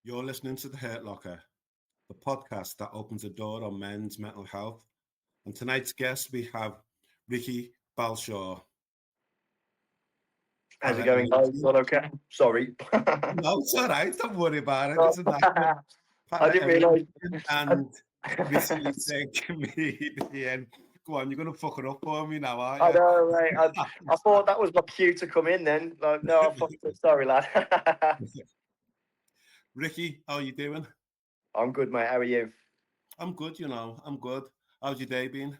You're listening to The Hurt Locker, the podcast that opens a door on men's mental health. And tonight's guest, we have Ricky Balshaw. How's it going, guys? All okay? Sorry. No, it's all right. Don't worry about it. It's a nice I didn't realise. And recently said comedian. Go on, you're going to fuck it up for me now, aren't you? I know, mate. I thought that was my cue to come in then. Like, no, I fucked it. Sorry, lad. Ricky, how are you doing? I'm good, mate. How are you? I'm good, I'm good. How's your day been?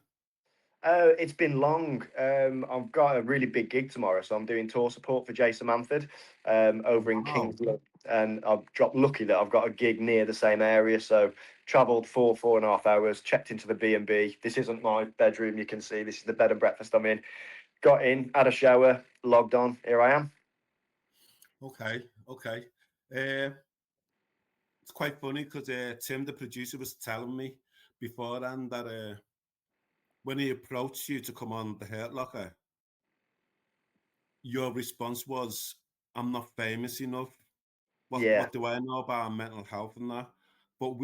It's been long. I've got a really big gig tomorrow, so I'm doing tour support for Jason Manford over in Kingsland, and I've dropped lucky that I've got a gig near the same area. So travelled 4.5 hours, checked into the B&B. This isn't my bedroom, you can see. This is the bed and breakfast I'm in. Got in, had a shower, logged on. Here I am. Okay. It's quite funny because Tim, the producer, was telling me beforehand that when he approached you to come on The Hurt Locker, your response was, I'm not famous enough. What do I know about mental health and that? But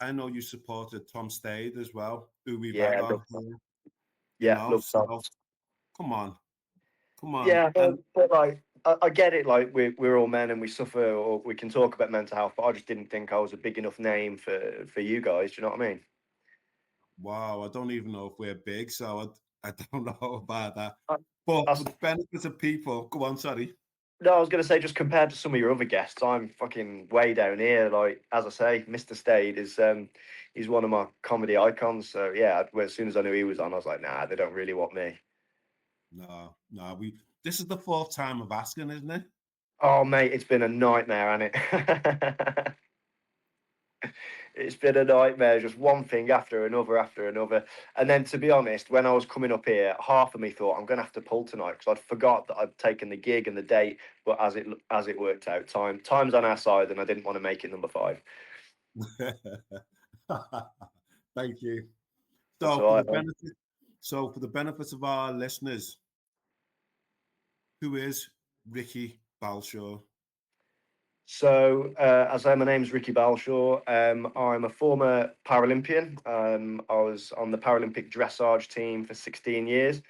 I know you supported Tom Stade as well, who we've had on here. So, come on. Yeah, but like, I get it. Like, we're all men and we suffer, or we can talk about mental health. But I just didn't think I was a big enough name for you guys. Do you know what I mean? Wow, I don't even know if we're big, so I don't know about that. But for the benefit of people, go on, sorry. No, I was going to say, just compared to some of your other guests, I'm fucking way down here. Like, as I say, Mr. Stade is he's one of my comedy icons. So yeah, as soon as I knew he was on, I was like, nah, they don't really want me. No, this is the fourth time of asking, isn't it? Oh, mate, it's been a nightmare, hasn't it? It's been a nightmare, just one thing after another. And then, to be honest, when I was coming up here, half of me thought I'm going to have to pull tonight because I'd forgot that I'd taken the gig and the date. But as it worked out, time's on our side, and I didn't want to make it number 5. Thank you. So for the benefit of our listeners, who is Ricky Balshaw? So, as I say, my name's Ricky Balshaw. I'm a former Paralympian. I was on the Paralympic Dressage team for 16 years.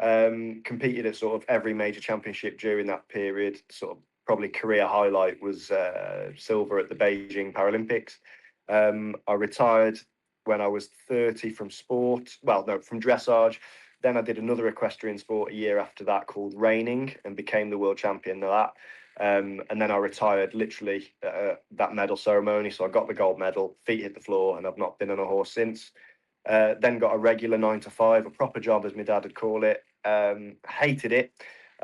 Competed at sort of every major championship during that period. Sort of probably career highlight was silver at the Beijing Paralympics. I retired when I was 30 from sport. Well, no, from dressage. Then I did another equestrian sport a year after that called reining and became the world champion of that. And then I retired literally at that medal ceremony. So I got the gold medal, feet hit the floor, and I've not been on a horse since. Then got a regular 9 to 5, a proper job, as my dad would call it. Hated it.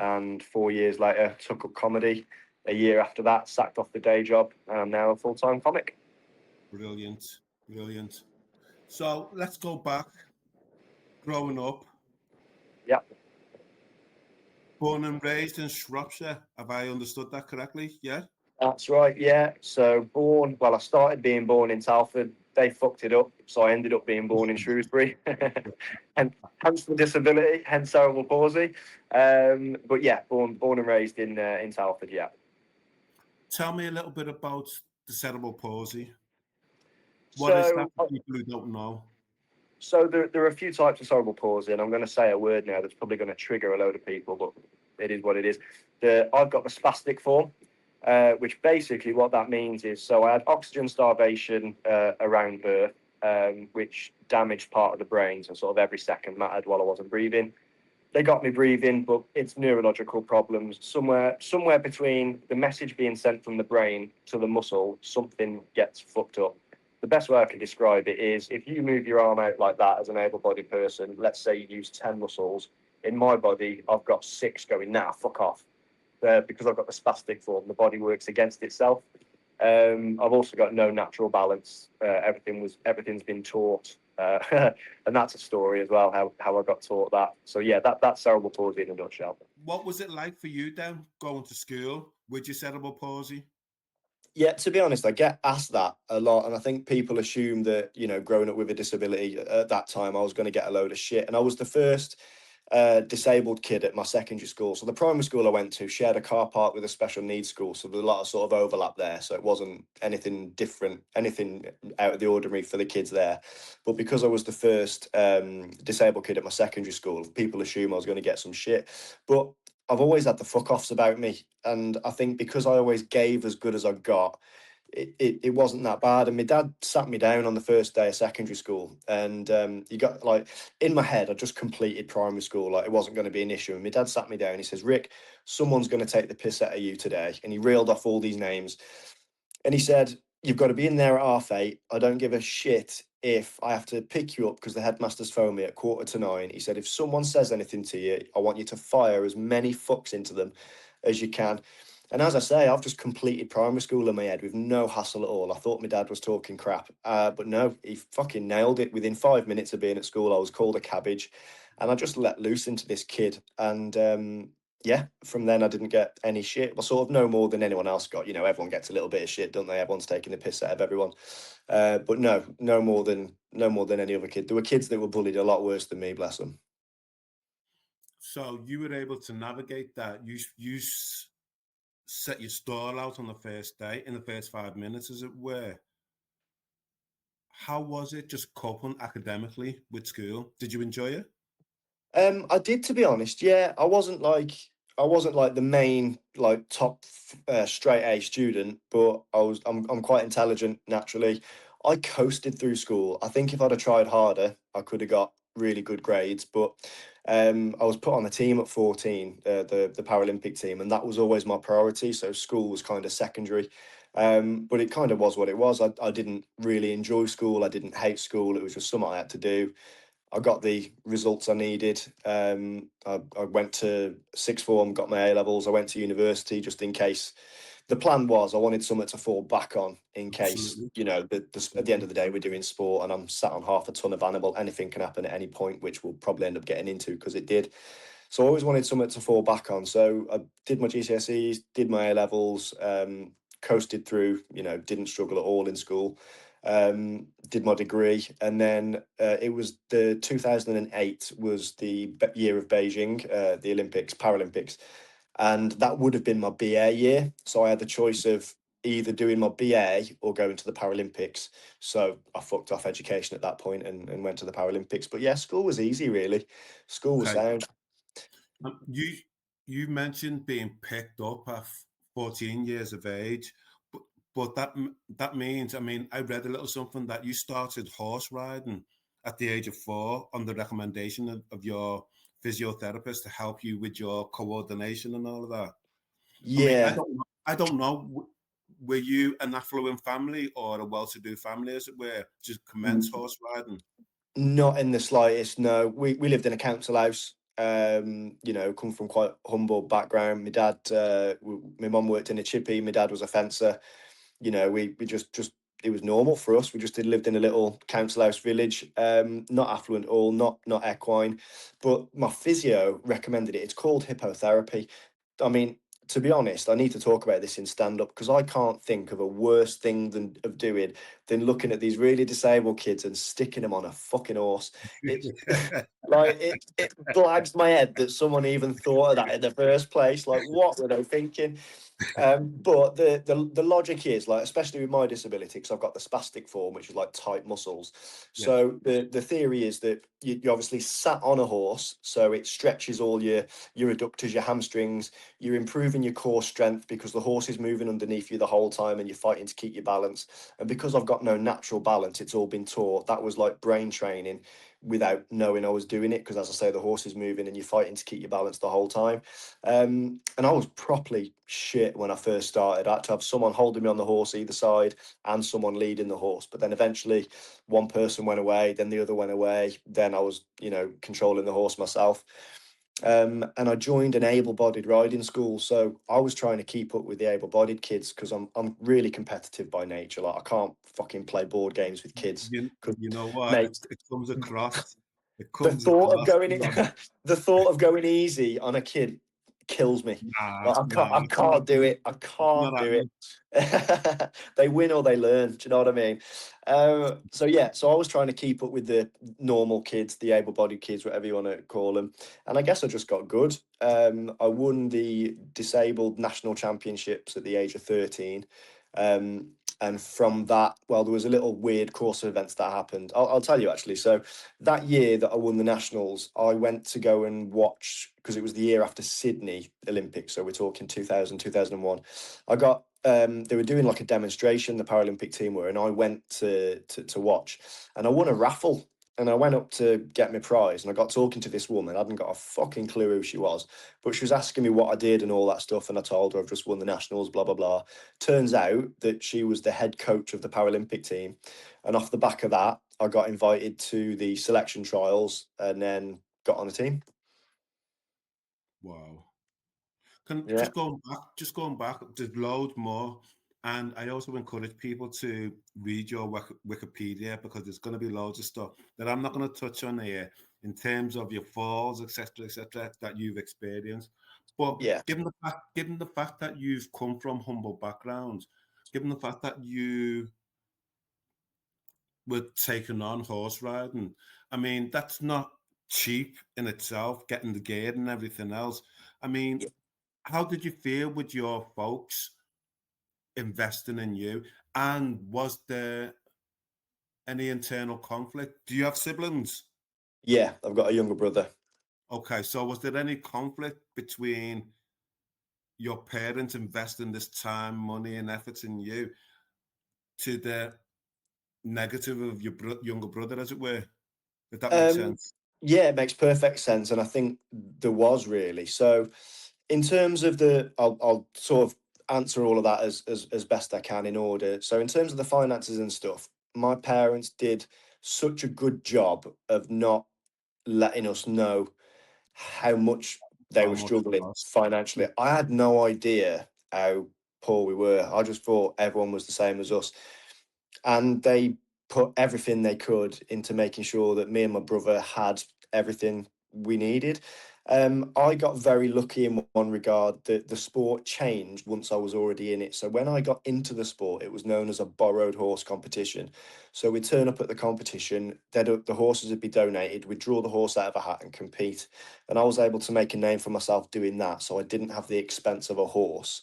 And 4 years later, took up comedy. A year after that, sacked off the day job, and I'm now a full-time comic. Brilliant. So let's go back. Growing up. Yeah. Born and raised in Shropshire. Have I understood that correctly? Yeah. That's right. Yeah. So I started being born in Salford. They fucked it up, so I ended up being born in Shrewsbury, and hence the disability, hence cerebral palsy. But yeah, born and raised in Salford. Yeah. Tell me a little bit about the cerebral palsy. What is that for people who don't know? So there are a few types of cerebral palsy, and I'm going to say a word now that's probably going to trigger a load of people, but it is what it is. I've got the spastic form, which basically what that means is, so I had oxygen starvation around birth, which damaged part of the brain, so sort of every second mattered while I wasn't breathing. They got me breathing, but it's neurological problems. Somewhere between the message being sent from the brain to the muscle, something gets fucked up. The best way I can describe it is if you move your arm out like that as an able-bodied person, let's say you use 10 muscles. In my body, I've got 6 going, fuck off. Because I've got the spastic form, the body works against itself. I've also got no natural balance. Everything's been taught. And that's a story as well, how I got taught that. So yeah, that's cerebral palsy in a nutshell. What was it like for you then, going to school with your cerebral palsy? Yeah, to be honest, I get asked that a lot, and I think people assume that, growing up with a disability at that time, I was going to get a load of shit. And I was the first disabled kid at my secondary school. So the primary school I went to shared a car park with a special needs school, so there's a lot of sort of overlap there. So it wasn't anything different, anything out of the ordinary for the kids there. But because I was the first disabled kid at my secondary school, people assume I was going to get some shit. But I've always had the fuck offs about me, and I think because I always gave as good as I got, it wasn't that bad. And my dad sat me down on the first day of secondary school, and you got like, in my head I just completed primary school, like it wasn't going to be an issue. And my dad sat me down, he says, Rick, someone's going to take the piss out of you today. And he reeled off all these names, and he said, you've got to be in there at 8:30. I don't give a shit if I have to pick you up because the headmaster's phoned me at 9:15. He said, if someone says anything to you, I want you to fire as many fucks into them as you can. And as I say, I've just completed primary school in my head with no hassle at all. I thought my dad was talking crap, but no, he fucking nailed it. Within 5 minutes of being at school, I was called a cabbage, and I just let loose into this kid. And yeah, from then I didn't get any shit. Well, sort of no more than anyone else got. You know, everyone gets a little bit of shit, don't they? Everyone's taking the piss out of everyone. But no more than any other kid. There were kids that were bullied a lot worse than me, bless them. So you were able to navigate that. You set your stall out on the first day, in the first 5 minutes, as it were. How was it just coping academically with school? Did you enjoy it? I did, to be honest. Yeah, I wasn't like the main like top straight A student, but I'm quite intelligent naturally. I coasted through school. I think if I'd have tried harder, I could have got really good grades. But I was put on the team at 14, the Paralympic team, and that was always my priority. So school was kind of secondary. But it kind of was what it was. I didn't really enjoy school. I didn't hate school. It was just something I had to do. I got the results I needed. I went to sixth form, got my A levels. I went to university just in case. The plan was I wanted something to fall back on in case, Absolutely. you know, at the end of the day, we're doing sport and I'm sat on half a ton of animal. Anything can happen at any point, which we'll probably end up getting into because it did. So I always wanted something to fall back on. So I did my GCSEs, did my A levels, coasted through, you know, didn't struggle at all in school. Did my degree, and then it was the 2008 was the year of Beijing, the Olympics, Paralympics, and that would have been my BA year. So I had the choice of either doing my BA or going to the Paralympics. So I fucked off education at that point and went to the Paralympics. But yeah, school was easy, really. School was sound. You mentioned being picked up at 14 years of age, but that means, I mean, I read a little something that you started horse riding at the age of 4 on the recommendation of your physiotherapist to help you with your coordination and all of that. Yeah. I mean, I don't know. Were you an affluent family or a well-to-do family, as it were, just commence horse riding? Not in the slightest. No, we lived in a council house. You know, come from quite humble background. My dad, my mum worked in a chippy. My dad was a fencer. You know, we just it was normal for us. We just lived in a little council house village. Not affluent at all, not equine, but my physio recommended it. It's called Hippotherapy. I mean, to be honest, I need to talk about this in stand up because I can't think of a worse thing than looking at these really disabled kids and sticking them on a fucking horse. It's like it blags my head that someone even thought of that in the first place. Like, what were they thinking? But the logic is, like, especially with my disability, because I've got the spastic form, which is like tight muscles. So the theory is that you obviously sat on a horse, so it stretches all your adductors, your hamstrings. You're improving your core strength because the horse is moving underneath you the whole time, and you're fighting to keep your balance. And because I've got no natural balance, it's all been taught. That was like brain training without knowing I was doing it, because as I say, the horse is moving and you're fighting to keep your balance the whole time. And I was properly shit when I first started. I had to have someone holding me on the horse either side and someone leading the horse. But then eventually one person went away, then the other went away. Then I was, you know, controlling the horse myself. And I joined an able-bodied riding school, so I was trying to keep up with the able-bodied kids because I'm really competitive by nature. Like, I can't fucking play board games with kids. You know what? Mate, It comes across. It the comes thought of across. going the thought of going easy on a kid kills me. Nah, Like, I nah, can't do it. I not can't do happening. it. They win or they learn. Do you know what I mean? So yeah, so I was trying to keep up with the normal kids, the able-bodied kids, whatever you want to call them, and I guess I just got good. I won the disabled national championships at the age of 13. And from that, well, there was a little weird course of events that happened. I'll tell you actually. So that year that I won the nationals, I went to go and watch, because it was the year after Sydney Olympics. So we're talking 2000, 2001. I got, they were doing like a demonstration, the Paralympic team were, and I went to watch, and I won a raffle. And I went up to get my prize, and I got talking to this woman. I hadn't got a fucking clue who she was, but she was asking me what I did and all that stuff. And I told her I've just won the nationals, blah, blah, blah. Turns out that she was the head coach of the Paralympic team. And off the back of that, I got invited to the selection trials and then got on the team. Wow. Yeah. Just going back, there's loads more. And I also encourage people to read your Wikipedia, because there's going to be loads of stuff that I'm not going to touch on here in terms of your falls, etc., that you've experienced. But Yeah. given the fact that you've come from humble backgrounds, given the fact that you were taking on horse riding, I mean, that's not cheap in itself, getting the gear and everything else. I mean, Yeah. how did you feel with your folks investing in you? And was there any internal conflict? Do you have siblings? Yeah. I've got a younger brother. Okay, so was there any conflict between your parents investing this time, money, and efforts in you to the negative of your younger brother, as it were? If that makes Um, sense. yeah, it makes perfect sense. And I think there was really. So in terms of the, I'll sort of answer all of that as best I can in order. So in terms of the finances and stuff, my parents did such a good job of not letting us know how much they How were much it struggling was? financially. I had no idea how poor we were. I just thought everyone was the same as us. And they put everything they could into making sure that me and my brother had everything we needed. I got very lucky in one regard that the sport changed once I was already in it. So when I got into the sport, it was known as a borrowed horse competition. So we'd turn up at the competition, the horses would be donated, we'd draw the horse out of a hat and compete. And I was able to make a name for myself doing that. So I didn't have the expense of a horse.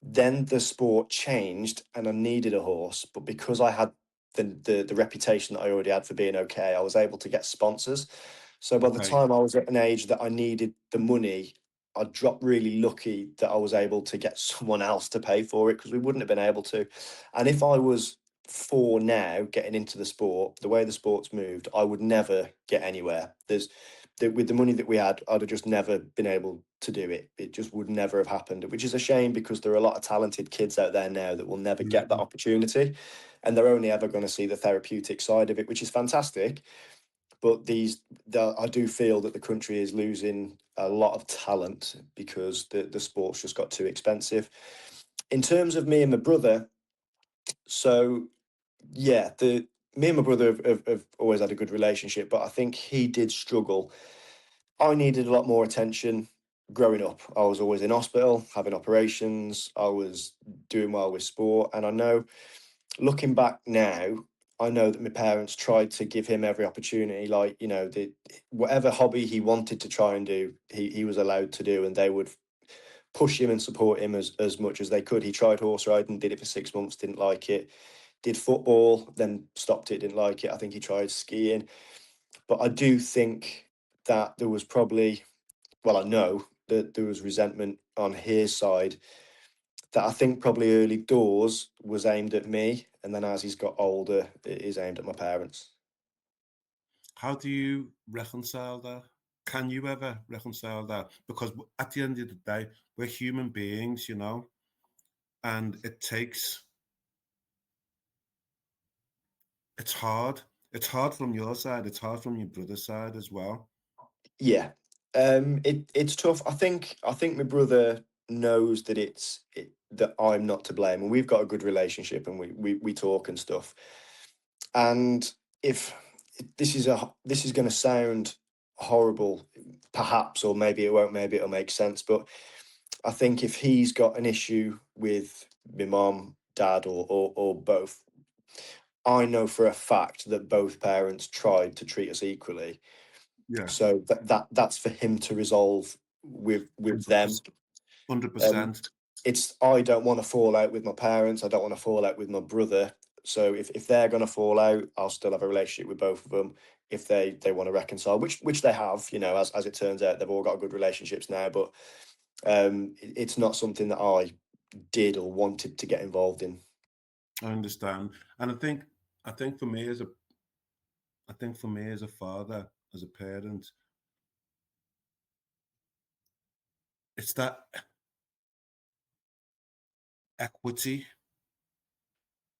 Then the sport changed and I needed a horse, but because I had the reputation that I already had for being okay, I was able to get sponsors. So by the Okay. time I was at an age that I needed the money, I dropped really lucky that I was able to get someone else to pay for it, because we wouldn't have been able to. And if I was for now getting into the sport, the way the sport's moved, I would never get anywhere. With the money that we had, I'd have just never been able to do it. It just would never have happened, which is a shame, because there are a lot of talented kids out there now that will never get that opportunity, and they're only ever going to see the therapeutic side of it, which is fantastic. But I do feel that the country is losing a lot of talent because the sport's just got too expensive. In terms of me and my brother, so yeah, me and my brother have always had a good relationship, but I think he did struggle. I needed a lot more attention growing up. I was always in hospital, having operations. I was doing well with sport. And I know, looking back now, I know that my parents tried to give him every opportunity. Like, whatever hobby he wanted to try and do, he was allowed to do. And they would push him and support him as much as they could. He tried horse riding, did it for 6 months, didn't like it. Did football, then stopped it, didn't like it. I think he tried skiing. But I do think that there was probably, well, I know that there was resentment on his side that I think probably early doors was aimed at me. And then as he's got older, it is aimed at my parents. How do you reconcile that? Can you ever reconcile that? Because at the end of the day, we're human beings, and it's hard. It's hard from your side. It's hard from your brother's side as well. Yeah. It's tough. I think my brother knows that that I'm not to blame, and we've got a good relationship, and we talk and stuff. And if this is going to sound horrible, perhaps, or maybe it won't, maybe it'll make sense. But I think if he's got an issue with my mom, dad, or both, I know for a fact that both parents tried to treat us equally. Yeah. So that's for him to resolve with them. 100%. I don't want to fall out with my parents. I don't want to fall out with my brother. So if they're going to fall out, I'll still have a relationship with both of them. If they want to reconcile, which they have, as it turns out, they've all got good relationships now. But it's not something that I did or wanted to get involved in. I understand, and I think for me as a father, as a parent, it's that equity,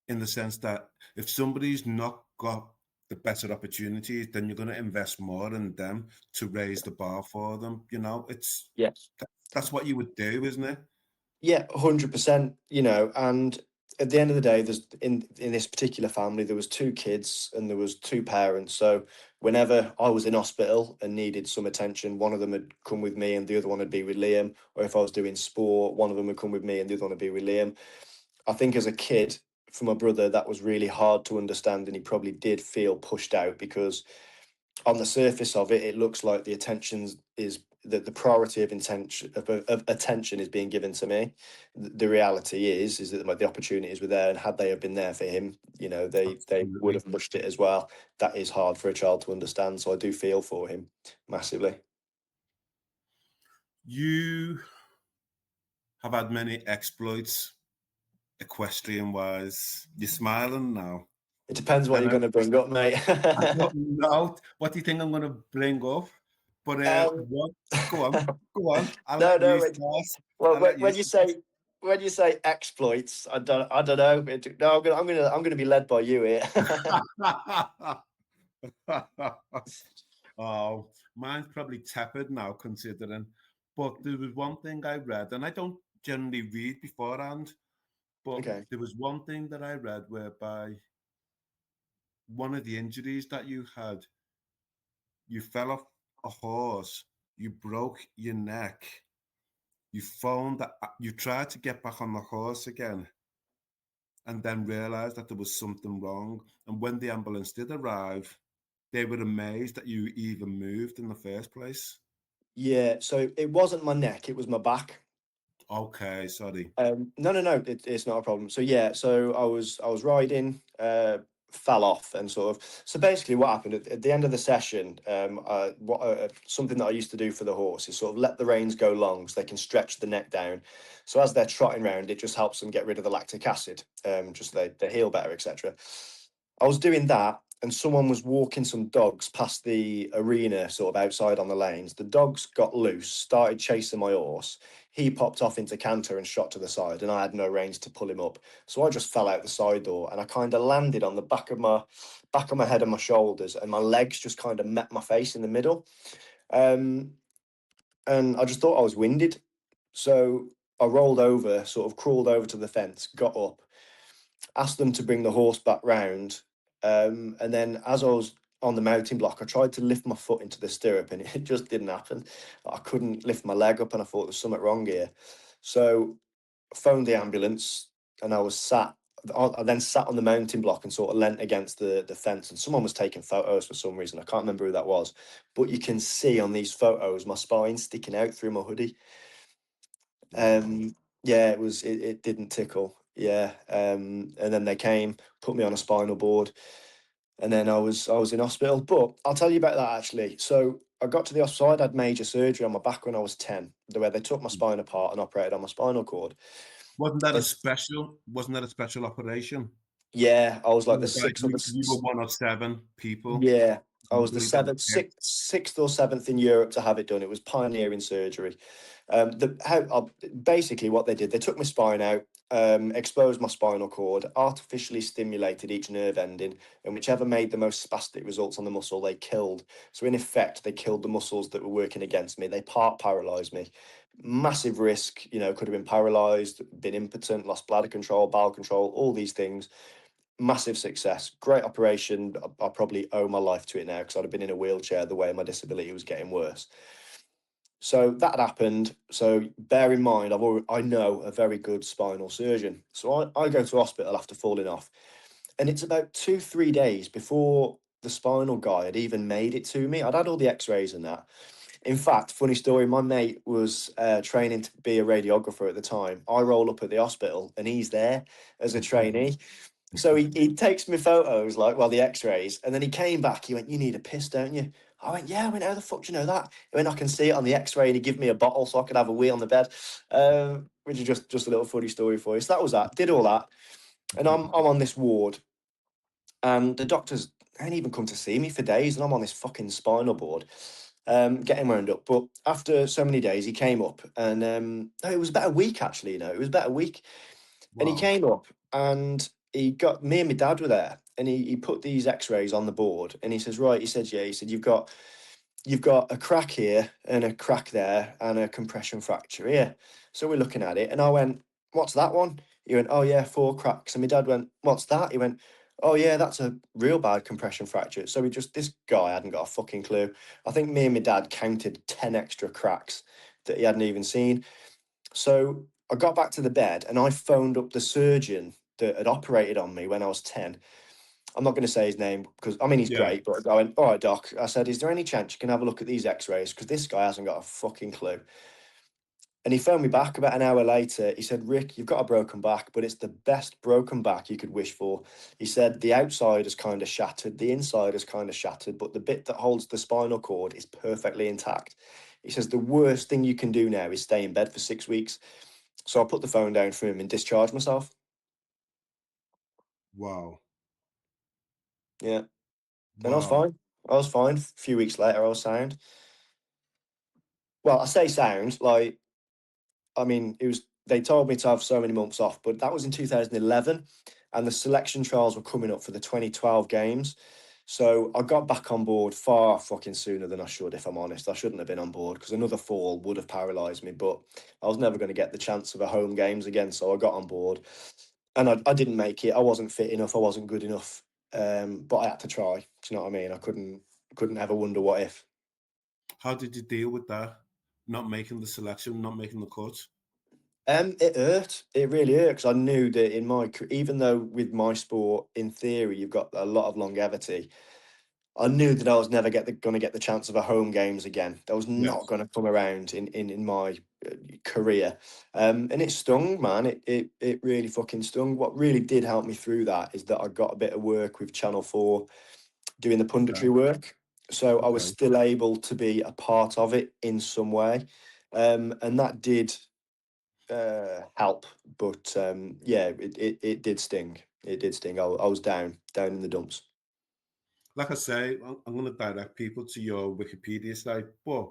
in the sense that if somebody's not got the better opportunities, then you're going to invest more in them to raise the bar for them. It's Yes. That's what you would do, isn't it? Yeah, 100%. And at the end of the day, there's in this particular family, there was two kids and there was two parents. So whenever I was in hospital and needed some attention, one of them would come with me and the other one would be with Liam. Or if I was doing sport, one of them would come with me and the other one would be with Liam. I think as a kid, for my brother, that was really hard to understand, and he probably did feel pushed out because on the surface of it, it looks like the attention is that the priority of attention is being given to me. The reality is that the opportunities were there, and had they have been there for him, they would have pushed it as well. That is hard for a child to understand, so I do feel for him massively. You have had many exploits, equestrian wise. You're smiling now. It depends what you're going to bring up, mate. I don't know. What do you think I'm going to bring up? But go on. I'll let you start. Well, I'll let you when you say exploits, I don't know. No, I'm gonna be led by you here. Oh, mine's probably tepid now, considering. But there was one thing I read, and I don't generally read beforehand, but Okay. there was one thing that I read whereby one of the injuries that you had, you fell off a horse, you broke your neck, you found that you tried to get back on the horse again, and then realized that there was something wrong. And when the ambulance did arrive, they were amazed that you even moved in the first place. Yeah, so it wasn't my neck, it was my back. Okay, sorry. No, it's not a problem. So yeah, so I was riding, fell off, and sort of. So basically, what happened at the end of the session, something that I used to do for the horse is sort of let the reins go long so they can stretch the neck down. So as they're trotting around, it just helps them get rid of the lactic acid, just so they heal better, etc. I was doing that, and someone was walking some dogs past the arena, sort of outside on the lanes. The dogs got loose, started chasing my horse. He popped off into canter and shot to the side, and I had no reins to pull him up. So I just fell out the side door, and I kind of landed on the back of my head and my shoulders, and my legs just kind of met my face in the middle. And I just thought I was winded. So I rolled over, sort of crawled over to the fence, got up, asked them to bring the horse back round. And then as I was on the mounting block, I tried to lift my foot into the stirrup and it just didn't happen. I couldn't lift my leg up and I thought there's something wrong here. So I phoned the ambulance and I then sat on the mounting block and sort of leant against the fence, and someone was taking photos for some reason. I can't remember who that was, but you can see on these photos my spine sticking out through my hoodie. Yeah, it didn't tickle. Yeah. And then they came, put me on a spinal board, and then I was in hospital. But I'll tell you about that actually. So I got to the hospital. I'd had major surgery on my back when I was 10, where they took my spine apart and operated on my spinal cord. Wasn't that a special operation? Yeah, I was like the sixth or You were one of 7 people. yeah, I was the Believe that. sixth or seventh in Europe to have it done. It was pioneering surgery. Basically what they did, they took my spine out, exposed my spinal cord, artificially stimulated each nerve ending, and whichever made the most spastic results on the muscle, they killed. So in effect, they killed the muscles that were working against me. They part paralyzed me. Massive risk, could have been paralyzed, been impotent, lost bladder control, bowel control, all these things. massive success, great operation. I probably owe my life to it now because I'd have been in a wheelchair the way my disability was getting worse. So that happened. So bear in mind, I know a very good spinal surgeon. So I go to hospital after falling off, and it's about 2-3 days before the spinal guy had even made it to me. I'd had all the X-rays and that. In fact, funny story, my mate was training to be a radiographer at the time. I roll up at the hospital and he's there as a trainee. So he takes me photos, like, well, the X-rays, and then he came back. He went, "You need a piss, don't you?" I went, "Yeah." I went, "How the fuck do you know that?" He went, "I can see it on the X-ray," and he gave me a bottle so I could have a wee on the bed, which is just a little funny story for you. So that was that. Did all that, and I'm on this ward, and the doctors ain't even come to see me for days, and I'm on this fucking spinal board, getting wound up. But after so many days, he came up, and no, it was about a week actually. It was about a week. And he Wow. came up and he got me and my dad were there, and he put these X-rays on the board, and he says, "Right," he said, "Yeah," he said, you've got a crack here and a crack there and a compression fracture here." So we're looking at it, and I went, "What's that one?" He went, "Oh yeah, 4 cracks." And my dad went, "What's that?" He went, "Oh yeah, that's a real bad compression fracture." So this guy hadn't got a fucking clue. I think me and my dad counted 10 extra cracks that he hadn't even seen. So I got back to the bed and I phoned up the surgeon that had operated on me when I was 10. I'm not going to say his name because, I mean, he's Yeah. great, but I went, "All right, doc." I said, "Is there any chance you can have a look at these X-rays? Because this guy hasn't got a fucking clue." And he phoned me back about an hour later. He said, "Rick, you've got a broken back, but it's the best broken back you could wish for." He said, "The outside is kind of shattered, the inside is kind of shattered, but the bit that holds the spinal cord is perfectly intact." He says, "The worst thing you can do now is stay in bed for 6 weeks." So I put the phone down for him and discharged myself. Wow. Yeah. And I was Wow. fine. I was fine. A few weeks later, I was sound. Well, I say sound, like, I mean, they told me to have so many months off, but that was in 2011, and the selection trials were coming up for the 2012 games. So I got back on board far fucking sooner than I should, if I'm honest. I shouldn't have been on board because another fall would have paralysed me, but I was never going to get the chance of a home games again. So I got on board, and I didn't make it. I wasn't fit enough. I wasn't good enough. But I had to try. Do you know what I mean? I couldn't ever wonder what if. How did you deal with that? Not making the selection, not making the cut? It hurt. It really hurt because I knew that even though with my sport, in theory, you've got a lot of longevity, I knew that I was never going to get the chance of a home games again. That was not Yes. going to come around in my career, and it stung, man. It really fucking stung. What really did help me through that is that I got a bit of work with Channel 4 doing the Okay. punditry work, so I was Okay. still able to be a part of it in some way, and that did help. But yeah, it did sting. It did sting. I was down in the dumps. Like I say, I'm going to direct people to your Wikipedia site, but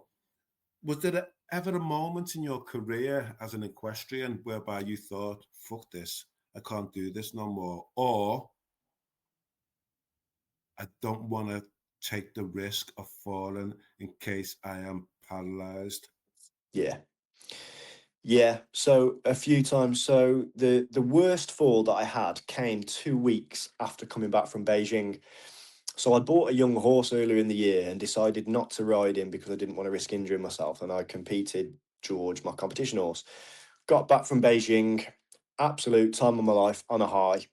was there ever a moment in your career as an equestrian whereby you thought, fuck this, I can't do this no more? Or I don't want to take the risk of falling in case I am paralyzed? Yeah. Yeah, so a few times. So the worst fall that I had came 2 weeks after coming back from Beijing. So I bought a young horse earlier in the year and decided not to ride him because I didn't want to risk injuring myself. And I competed George, my competition horse. Got back from Beijing, absolute time of my life on a high.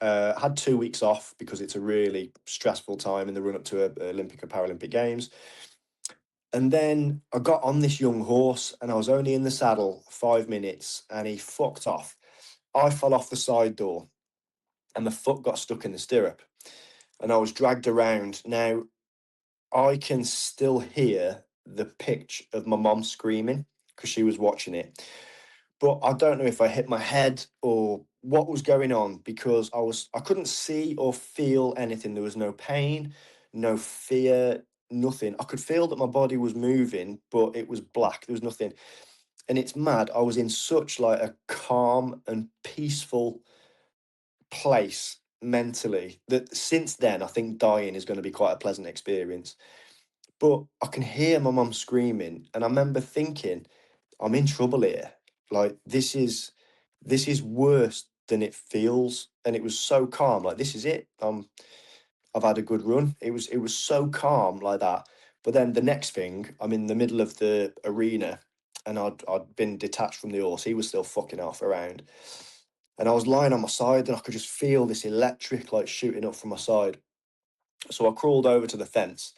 Had 2 weeks off because it's a really stressful time in the run up to Olympic and Paralympic Games. And then I got on this young horse and I was only in the saddle 5 minutes and he fucked off. I fell off the side door and my foot got stuck in the stirrup and I was dragged around. Now I can still hear the pitch of my mom screaming because she was watching it. But I don't know if I hit my head or what was going on because I couldn't see or feel anything. There was no pain, no fear, nothing. I could feel that my body was moving, but it was black. There was nothing. And it's mad. I was in such like a calm and peaceful place mentally that since then I think dying is going to be quite a pleasant experience. But I can hear my mum screaming, and I remember thinking, I'm in trouble here. Like this is worse than it feels. And it was so calm, like, this is it. I've had a good run. It was so calm like that. But then the next thing, I'm in the middle of the arena and I'd been detached from the horse. He was still fucking off around. And I was lying on my side and I could just feel this electric like shooting up from my side. So I crawled over to the fence,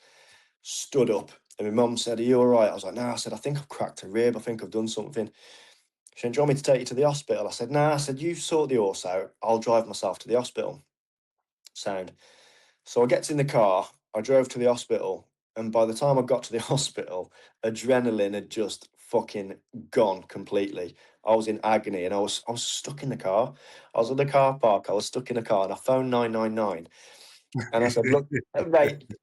stood up, and my mum said, "Are you all right?" I was like, "No." I said, "I think I've cracked a rib. I think I've done something." She said, "Do you want me to take you to the hospital?" I said, "Nah." I said, "You sort the horse out. I'll drive myself to the hospital." Sound. So I get in the car, I drove to the hospital, and by the time I got to the hospital, adrenaline had just fucking gone completely. I was in agony and I was stuck in the car. I was at the car park, I was stuck in the car, and I phoned 999. And I said, "Look, mate,"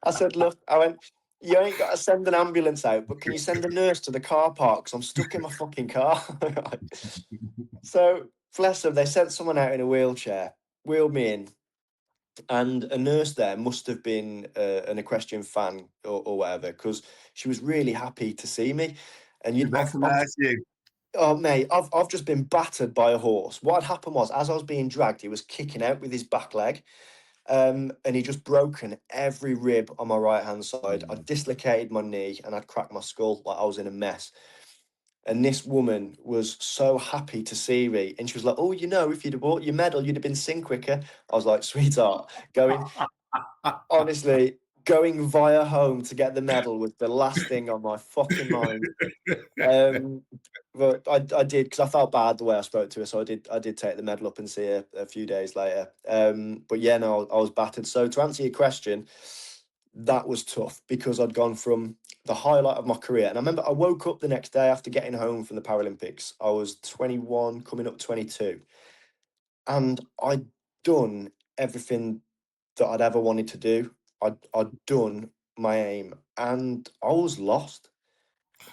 I said, "Look," I went, "You ain't got to send an ambulance out, but can you send a nurse to the car park? Because I'm stuck in my fucking car." So, bless them, they sent someone out in a wheelchair, wheeled me in, and a nurse there must have been an equestrian fan or whatever, because she was really happy to see me. And You recognise you. oh mate, I've just been battered by a horse. What had happened was, as I was being dragged, he was kicking out with his back leg, and he just broken every rib on my right hand side. I dislocated my knee and I'd cracked my skull, like I was in a mess. And this woman was so happy to see me. And she was like, "Oh, you know, if you'd have bought your medal, you'd have been seen quicker." I was like, "Sweetheart, honestly, going via home to get the medal was the last thing on my fucking mind." But I did, because I felt bad the way I spoke to her. So I did take the medal up and see her a few days later. But yeah, no, I was battered. So to answer your question, that was tough because I'd gone from the highlight of my career. And I remember I woke up the next day after getting home from the Paralympics. I was 21, coming up 22. And I'd done everything that I'd ever wanted to do. I'd done my aim and I was lost.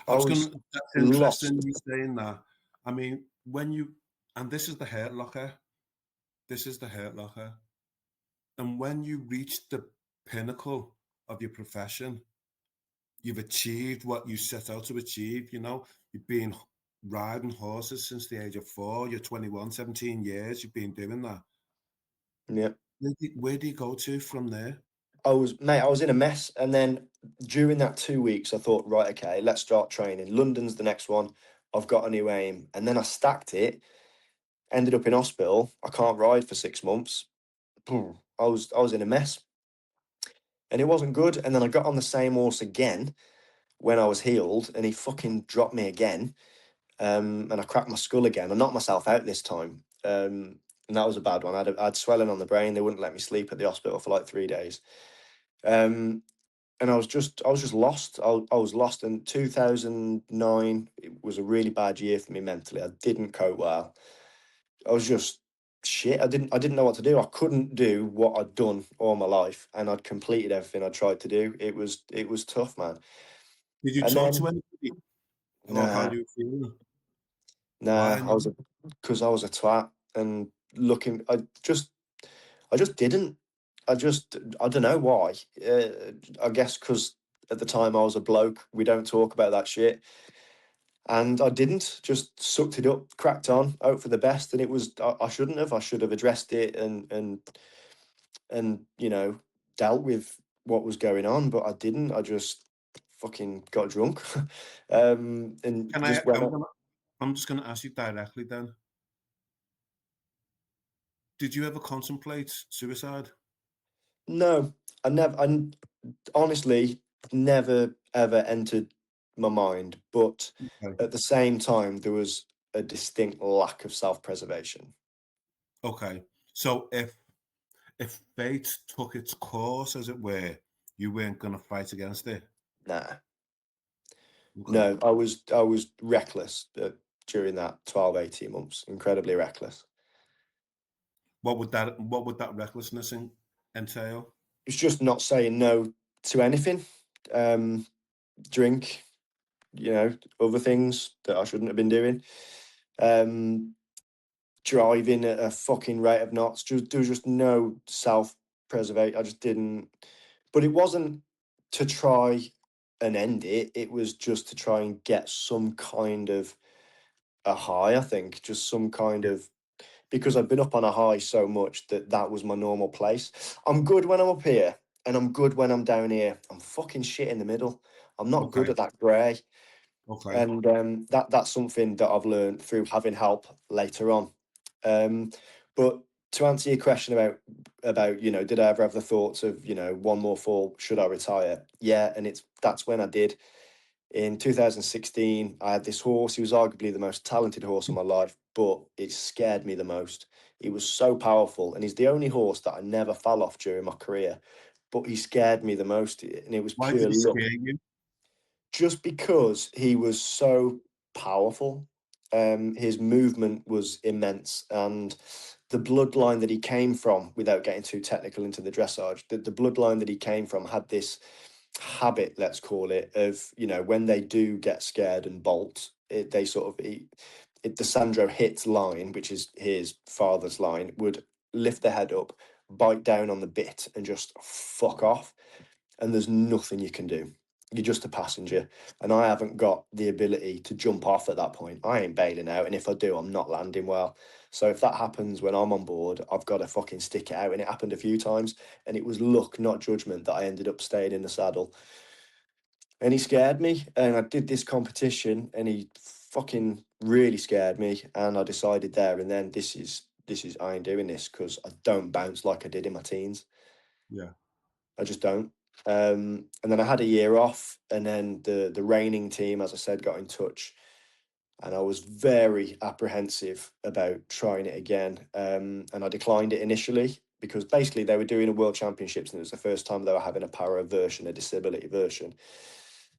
I was was going to, that's lost. interesting you saying that. I mean, when you, and this is the hurt locker, this is the hurt locker. And when you reach the pinnacle of your profession, you've achieved what you set out to achieve. You know, you've been riding horses since the age of 4, you're 21, 17 years, you've been doing that. Yeah. Where do you go to from there? I was in a mess. And then during that 2 weeks, I thought, right, okay, let's start training. London's the next one. I've got a new aim. And then I stacked it, ended up in hospital. I can't ride for 6 months. I was in a mess. And it wasn't good. And then I got on the same horse again when I was healed, and he fucking dropped me again. And I cracked my skull again. I knocked myself out this time. And that was a bad one. I had swelling on the brain. They wouldn't let me sleep at the hospital for like 3 days. And I was just lost. I was lost. In 2009, it was a really bad year for me mentally. I didn't cope well. I was just shit. I didn't know what to do. I couldn't do what I'd done all my life, and I'd completed everything I tried to do. It was tough, man. Did you And talk to then anybody about how nah, you were feeling? nah, Why not? because I was a twat and looking. I just didn't. I don't know why. I guess because at the time I was a bloke. We don't talk about that shit. And I didn't, just sucked it up, cracked on, hope for the best. And it was, I shouldn't have. I should have addressed it and dealt with what was going on, but I didn't. I just fucking got drunk, and Can I? just went up. I'm just going to ask you directly then. Did you ever contemplate suicide? No, I never. I honestly never ever entered my mind. But Okay. at the same time, there was a distinct lack of self-preservation. Okay. So if fate took its course, as it were, you weren't going to fight against it. Nah. Okay. No, I was reckless during that 12, 18 months. Incredibly reckless. What would that recklessness entail? It's just not saying no to anything. Um, Drink, other things that I shouldn't have been doing. Um, Driving at a fucking rate of knots. There was just no self-preservation. I just didn't. But it wasn't to try and end it. It was just to try and get some kind of a high, I think. Just some kind of because I've been up on a high so much that was my normal place. I'm good when I'm up here, and I'm good when I'm down here. I'm fucking shit in the middle. I'm not good at that grey. Okay. And that's something that I've learned through having help later on. But to answer your question about did I ever have the thoughts of one more fall, should I retire? Yeah, and that's when I did. In 2016, I had this horse. He was arguably the most talented horse of my life, but it scared me the most. He was so powerful, and he's the only horse that I never fell off during my career. But he scared me the most, and it was Why pure did he luck. scare you? Just because he was so powerful. His movement was immense, and the bloodline that he came from, without getting too technical into the dressage, the bloodline that he came from had this habit, let's call it, of when they do get scared and bolt, they sort of the Sandro Hits line, which is his father's line, would lift their head up, bite down on the bit, and just fuck off. And there's nothing you can do. You're just a passenger. And I haven't got the ability to jump off at that point. I ain't bailing out. And if I do, I'm not landing well. So if that happens when I'm on board, I've got to fucking stick it out. And it happened a few times. And it was luck, not judgment, that I ended up staying in the saddle. And he scared me. And I did this competition and he fucking really scared me. And I decided there and then, this is I ain't doing this, because I don't bounce like I did in my teens. Yeah. I just don't. And then I had a year off, and then the reigning team, as I said, got in touch, and I was very apprehensive about trying it again. And I declined it initially because basically they were doing a world championships, and it was the first time they were having a para version, a disability version,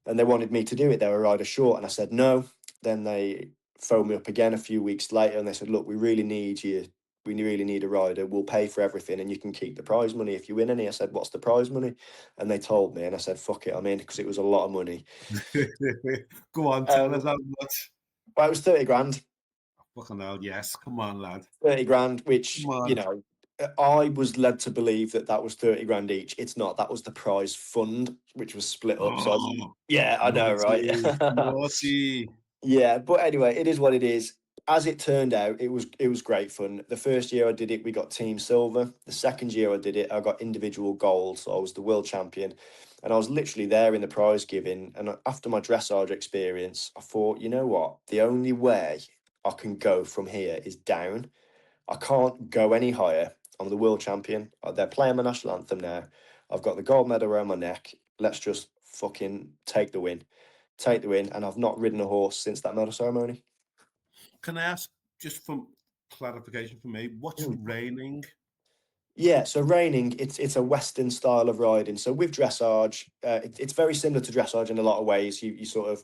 and they wanted me to do it. They were rider short, and I said no. Then they phoned me up again a few weeks later, and they said, "Look, we really need you. We really need a rider. We'll pay for everything, and you can keep the prize money if you win any." I said, "What's the prize money?" And they told me, and I said, "Fuck it, I'm in," because it was a lot of money. Go on, tell us how much. Well, it was 30 grand. Fucking hell, yes. Come on, lad. 30 grand, which, I was led to believe that was 30 grand each. It's not. That was the prize fund, which was split up. So, yeah, I know, right? Naughty. Yeah, but anyway, it is what it is. As it turned out, it was great fun. The first year I did it, we got team silver. The second year I did it, I got individual gold. So I was the world champion, and I was literally there in the prize giving. And after my dressage experience, I thought, you know what? The only way I can go from here is down. I can't go any higher. I'm the world champion. They're playing my national anthem now. I've got the gold medal around my neck. Let's just fucking take the win. Take the win. And I've not ridden a horse since that medal ceremony. Can I ask, just for clarification for me, what's reining? Yeah, so reining, it's a Western style of riding. So with dressage, it's very similar to dressage in a lot of ways. You sort of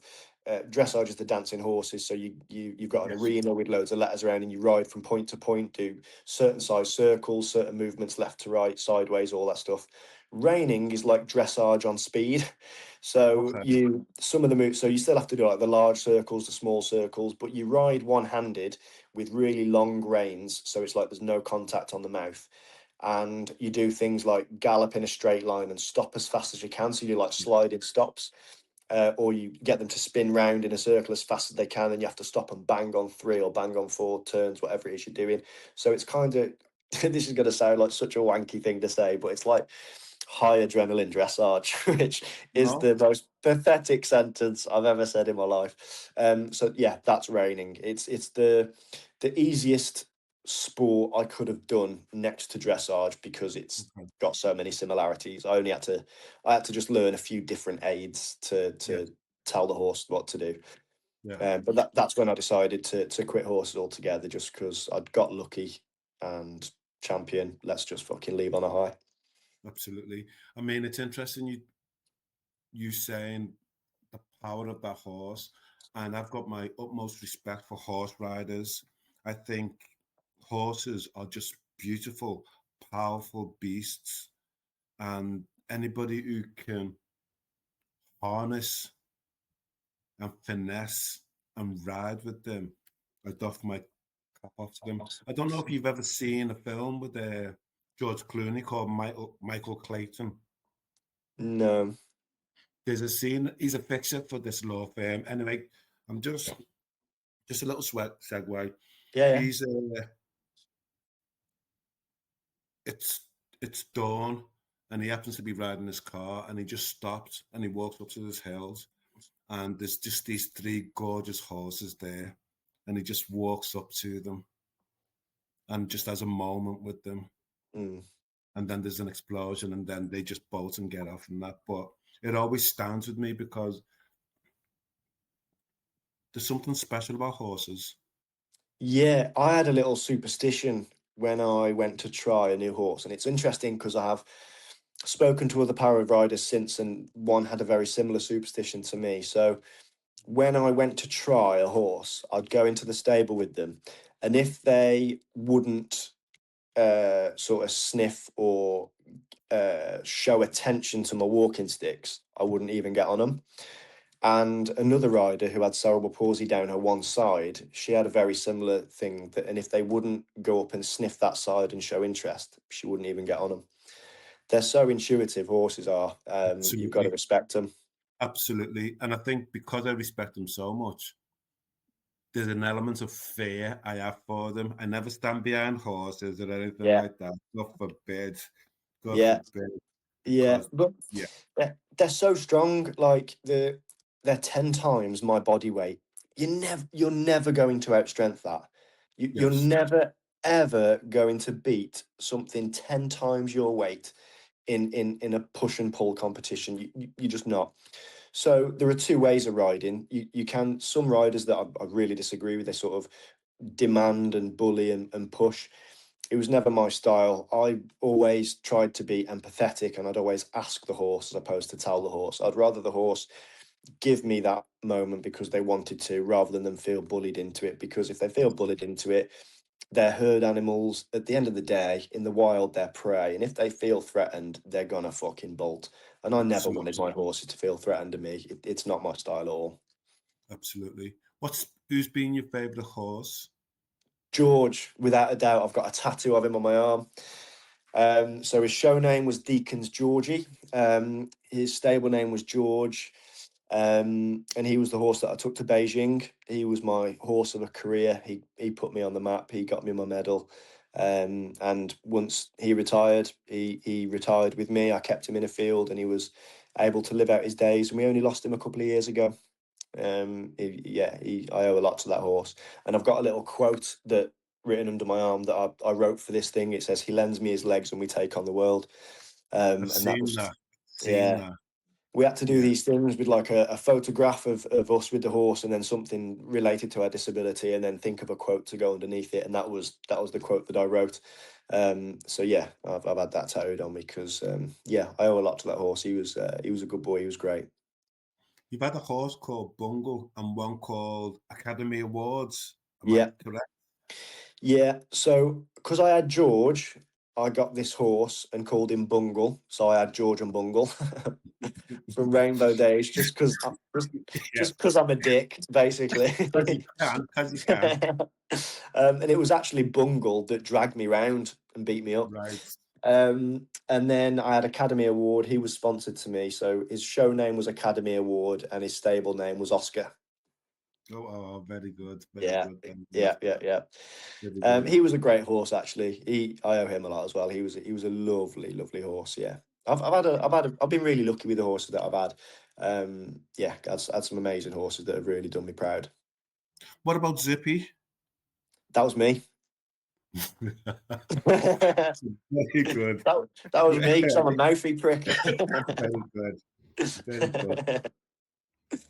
dressage is the dancing horses. So you've got an arena with loads of letters around, and you ride from point to point, do certain size circles, certain movements left to right, sideways, all that stuff. Reining is like dressage on speed. So some of the moves, so you still have to do like the large circles, the small circles, but you ride one-handed with really long reins. So it's like there's no contact on the mouth. And you do things like gallop in a straight line and stop as fast as you can. So you do like sliding stops, or you get them to spin round in a circle as fast as they can, and you have to stop and bang on 3 or bang on 4 turns, whatever it is you're doing. So it's kind of, this is going to sound like such a wanky thing to say, but it's like high adrenaline dressage, which is the most pathetic sentence I've ever said in my life. So yeah, that's reining. It's the easiest sport I could have done next to dressage because it's got so many similarities. I had to just learn a few different aids to tell the horse what to do. But that's when I decided to quit horses altogether, just because I'd got lucky and champion. Let's just fucking leave on a high. Absolutely. I mean, it's interesting you saying the power of that horse, and I've got my utmost respect for horse riders. I think horses are just beautiful, powerful beasts, and anybody who can harness and finesse and ride with them, I doff my cap off to them. I don't know if you've ever seen a film with George Clooney called Michael Clayton. No. There's a scene, he's a fixer for this law firm. Anyway, I'm just a little segue. Yeah. He's it's dawn, and he happens to be riding his car, and he just stops and he walks up to this hills, and there's just these 3 gorgeous horses there, and he just walks up to them and just has a moment with them. And then there's an explosion, and then they just bolt and get off and that. But it always stands with me because there's something special about horses. Yeah, I had a little superstition when I went to try a new horse, and it's interesting because I have spoken to other para riders since, and one had a very similar superstition to me. So when I went to try a horse, I'd go into the stable with them, and if they wouldn't sort of sniff or show attention to my walking sticks, I wouldn't even get on them. And another rider who had cerebral palsy down her one side, she had a very similar thing. And if they wouldn't go up and sniff that side and show interest, she wouldn't even get on them. They're so intuitive, horses are. You've got to respect them. Absolutely. And I think because I respect them so much, there's an element of fear I have for them. I never stand behind horses or anything like that. God forbid. God forbid. Yeah, but yeah, they're so strong. Like they're 10 times my body weight. You're never going to outstrength that. You're never ever going to beat something 10 times your weight in a push and pull competition. You're just not. So there are 2 ways of riding. You can, some riders that I really disagree with, they sort of demand and bully and push. It was never my style. I always tried to be empathetic, and I'd always ask the horse as opposed to tell the horse. I'd rather the horse give me that moment because they wanted to, rather than them feel bullied into it. Because if they feel bullied into it, they're herd animals. At the end of the day, in the wild, they're prey. And if they feel threatened, they're gonna fucking bolt. And I never wanted my horses to feel threatened to me. It's not my style at all. Absolutely. Who's been your favourite horse? George, without a doubt. I've got a tattoo of him on my arm. So his show name was Deacon's Georgie. His stable name was George. And he was the horse that I took to Beijing. He was my horse of a career. He put me on the map. He got me my medal. And once he retired, he retired with me. I kept him in a field, and he was able to live out his days. And we only lost him a couple of years ago. I owe a lot to that horse. And I've got a little quote that written under my arm that I wrote for this thing. It says, "He lends me his legs and we take on the world." I've seen that. We had to do these things with like a photograph of us with the horse, and then something related to our disability, and then think of a quote to go underneath it. And that was the quote that I wrote. So yeah, I've had that tattooed on me because I owe a lot to that horse. He was a good boy. He was great. You've had a horse called Bungle and one called Academy Awards. Am I correct? Yeah. So because I had George, I got this horse and called him Bungle. So I had George and Bungle from Rainbow Days, just because I'm a dick, basically. Because you can. And it was actually Bungle that dragged me round and beat me up. Right. And then I had Academy Award. He was sponsored to me, so his show name was Academy Award, and his stable name was Oscar. Oh, very good. Yeah. Very good. He was a great horse, actually. I owe him a lot as well. He was a lovely, lovely horse. Yeah, I've been really lucky with the horses that I've had. I've had some amazing horses that have really done me proud. What about Zippy? That was me. Very good. That was me, because I'm a mouthy prick. Very good. Very good.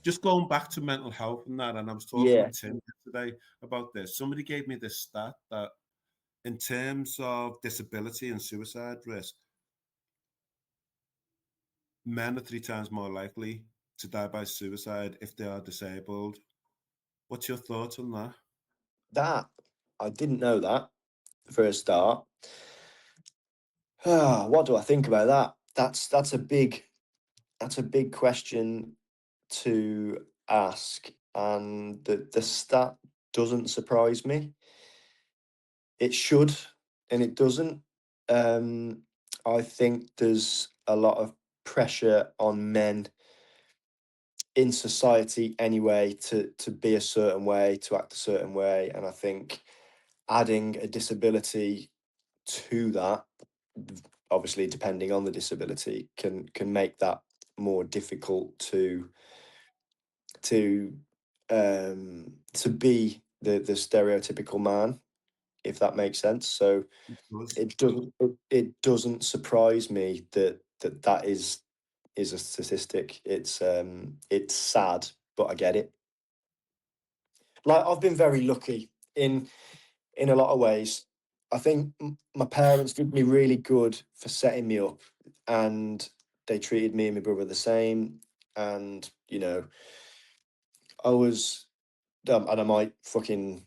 Just going back to mental health and that, and I was talking with Tim yesterday about this. Somebody gave me this stat that in terms of disability and suicide risk, men are 3 times more likely to die by suicide if they are disabled. What's your thoughts on that? That, I didn't know that for a start. What do I think about that? That's a big question to ask, and the stat doesn't surprise me. It should, and it doesn't. I think there's a lot of pressure on men in society anyway to be a certain way, to act a certain way, and I think adding a disability to that obviously depending on the disability, can make that more difficult to be the stereotypical man, if that makes sense. So it doesn't surprise me that is a statistic. It's sad, but I get it. Like, I've been very lucky in a lot of ways. I think my parents did me really good for setting me up, and they treated me and my brother the same. And I was, and I might fucking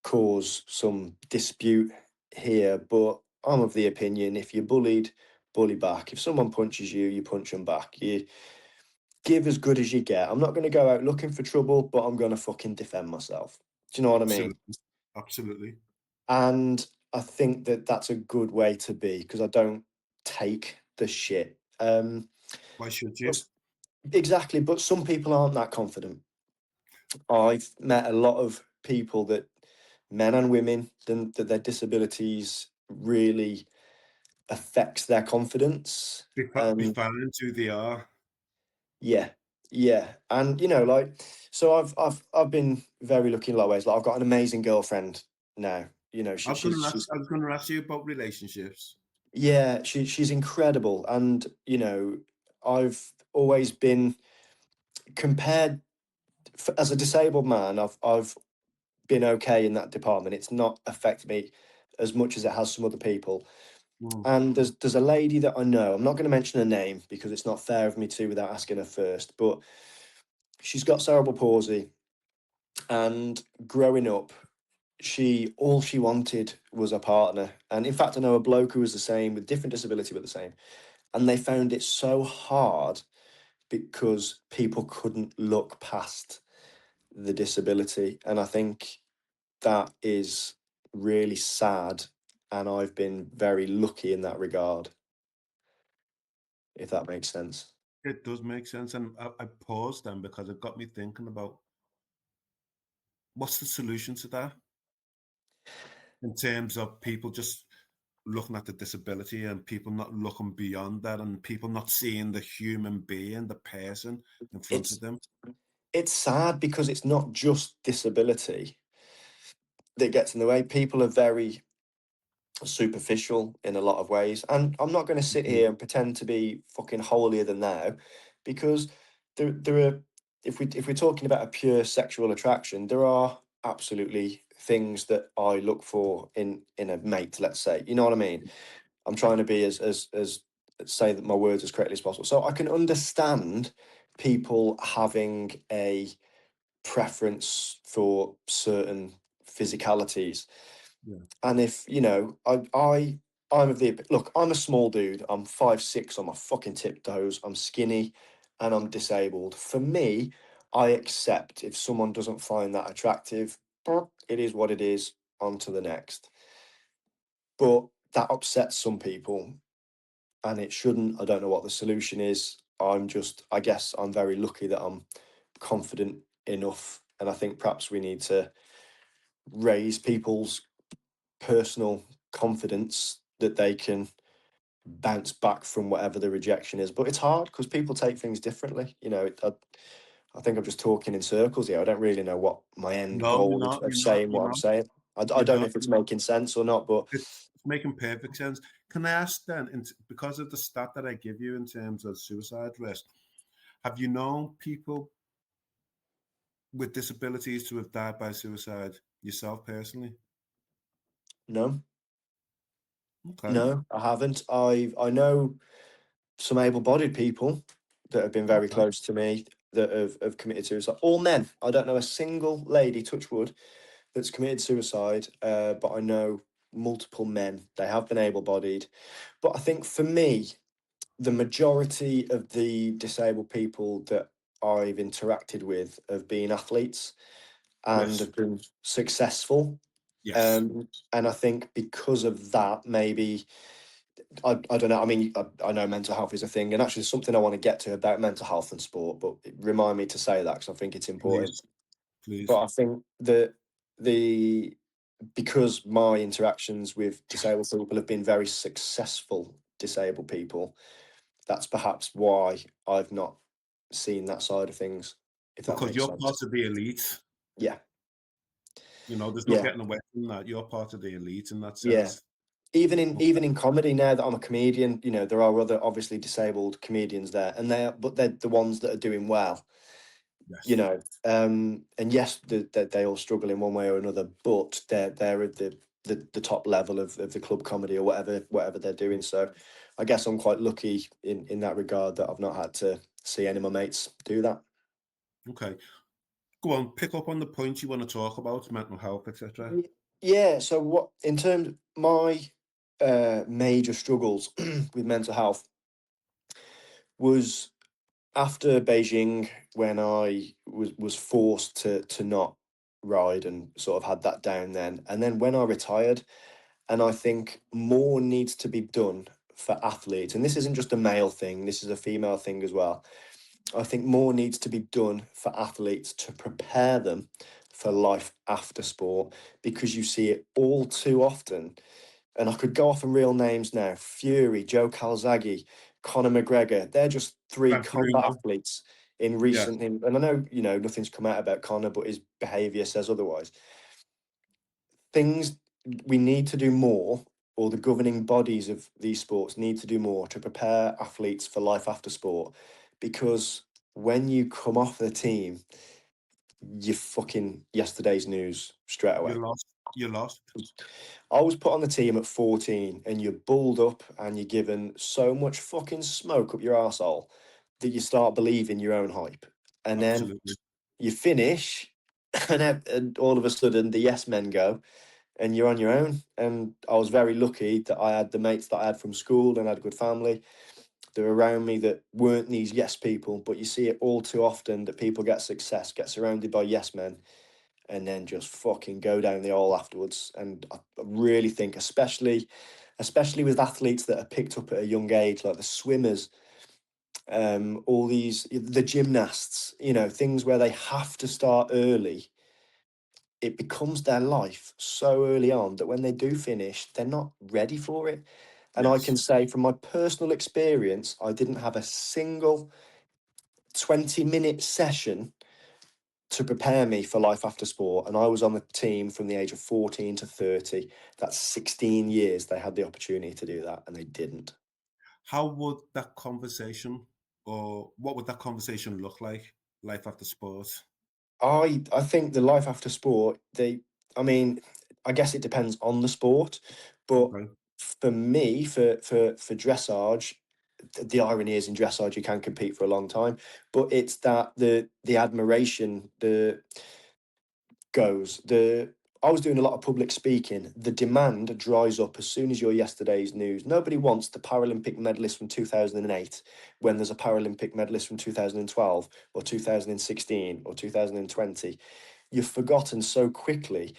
cause some dispute here, but I'm of the opinion, if you're bullied, bully back. If someone punches you, you punch them back. You give as good as you get. I'm not going to go out looking for trouble, but I'm going to fucking defend myself. Do you know what I mean? Absolutely. And I think that that's a good way to be, because I don't take the shit. Why should you? Exactly, but some people aren't that confident. I've met a lot of people, that men and women, that their disabilities really affects their confidence. Be found who they are. Yeah, and like, so I've been very lucky in a lot of ways. Like, I've got an amazing girlfriend now. I was going to ask you about relationships. Yeah, she's incredible, and I've always been compared, as a disabled man. I've been okay in that department. It's not affected me as much as it has some other people. And there's a lady that I know. I'm not going to mention her name because it's not fair of me to without asking her first. But she's got cerebral palsy, and growing up, all she wanted was a partner. And in fact, I know a bloke who was the same, with different disability but the same. And they found it so hard because people couldn't look past the disability. And I think that is really sad. And I've been very lucky in that regard, if that makes sense. It does make sense. And I paused then because it got me thinking about what's the solution to that in terms of people just looking at the disability and people not looking beyond that and people not seeing the human being, the person in front of It's them. it's sad because it's not just disability that gets in the way. People are very superficial in a lot of ways, and I'm not going to sit here and pretend to be fucking holier than thou, because there are, if we're talking about a pure sexual attraction, there are absolutely things that I look for in a mate, let's say. You know what I mean? I'm trying to be as say that my words as correctly as possible. So I can understand people having a preference for certain physicalities. Yeah. And if I'm of the look, I'm a small dude. I'm 5'6" on my fucking tiptoes. I'm skinny, and I'm disabled. For me, I accept if someone doesn't find that attractive. It is what it is. On to the next. But that upsets some people, and it shouldn't. I don't know what the solution is. I guess I'm very lucky that I'm confident enough, and I think perhaps we need to raise people's personal confidence that they can bounce back from whatever the rejection is. But it's hard because people take things differently. I think I'm just talking in circles here. I don't really know what my end No, you're goal not. of saying what I'm saying. I You don't know don't. if it's making sense or not, but It's making perfect sense. Can I ask then, because of the stat that I give you in terms of suicide risk, have you known people with disabilities to have died by suicide yourself personally? no, Okay. no, I haven't. I know some able-bodied people that have been very Okay. close to me that have committed suicide. All men. I don't know a single lady, touch wood, that's committed suicide, but I know multiple men. They have been able-bodied. But I think for me, the majority of the disabled people that I've interacted with have been athletes and Yes. have been successful. Yes. And I think because of that, maybe I don't know. I mean, I know mental health is a thing, and actually, something I want to get to about mental health and sport. But remind me to say that because I think it's important. Please. Please. But I think that the because my interactions with disabled people have been very successful disabled people, that's perhaps why I've not seen that side of things, if that Because makes you're sense. part of the elite. Yeah. There's no getting away from that. You're part of the elite in that Yeah. sense. Even in comedy, now that I'm a comedian, there are other obviously disabled comedians there, and they're the ones that are doing well. Yes. And yes, they all struggle in one way or another, but they're at the top level of the club comedy or whatever they're doing. So I guess I'm quite lucky in that regard that I've not had to see any of my mates do that. Okay. Go on, pick up on the points you want to talk about, mental health, etc. Yeah, so what in terms of my major struggles with mental health was after Beijing, when I was forced to not ride and sort of had that down then. And then when I retired, and I think more needs to be done for athletes. And this isn't just a male thing, this is a female thing as well. I think more needs to be done for athletes to prepare them for life after sport, because you see it all too often. And I could go off on real names now: Fury, Joe Calzaghe, Conor McGregor. They're just three That's combat Bruno. athletes in Yeah. recent. And I know nothing's come out about Conor, but his behaviour says otherwise. Things we need to do more, or the governing bodies of these sports need to do more to prepare athletes for life after sport, because when you come off the team, you're fucking yesterday's news straight away. You're lost. You're lost. I was put on the team at 14, and you're bulled up and you're given so much fucking smoke up your arsehole that you start believing your own hype. And then Absolutely. you finish, and all of a sudden the yes men go, and you're on your own. And I was very lucky that I had the mates that I had from school, and I had a good family that were around me that weren't these yes people. But you see it all too often that people get success, get surrounded by yes men, and then just fucking go down the hole afterwards. And I really think, especially with athletes that are picked up at a young age, like the swimmers, all the gymnasts, things where they have to start early. It becomes their life so early on that when they do finish, they're not ready for it. And I can Yes. say from my personal experience, I didn't have a single 20-minute session to prepare me for life after sport. And I was on the team from the age of 14 to 30. That's 16 years they had the opportunity to do that, and they didn't. How would that conversation, or what would that conversation look like? Life after sport. I think the life after sport, I guess it depends on the sport, but Okay. for me, for dressage, the irony is in dressage you can compete for a long time, but it's that the admiration, I was doing a lot of public speaking. The demand dries up as soon as you're yesterday's news. Nobody wants the Paralympic medalist from 2008 when there's a Paralympic medalist from 2012 or 2016 or 2020. You're forgotten so quickly.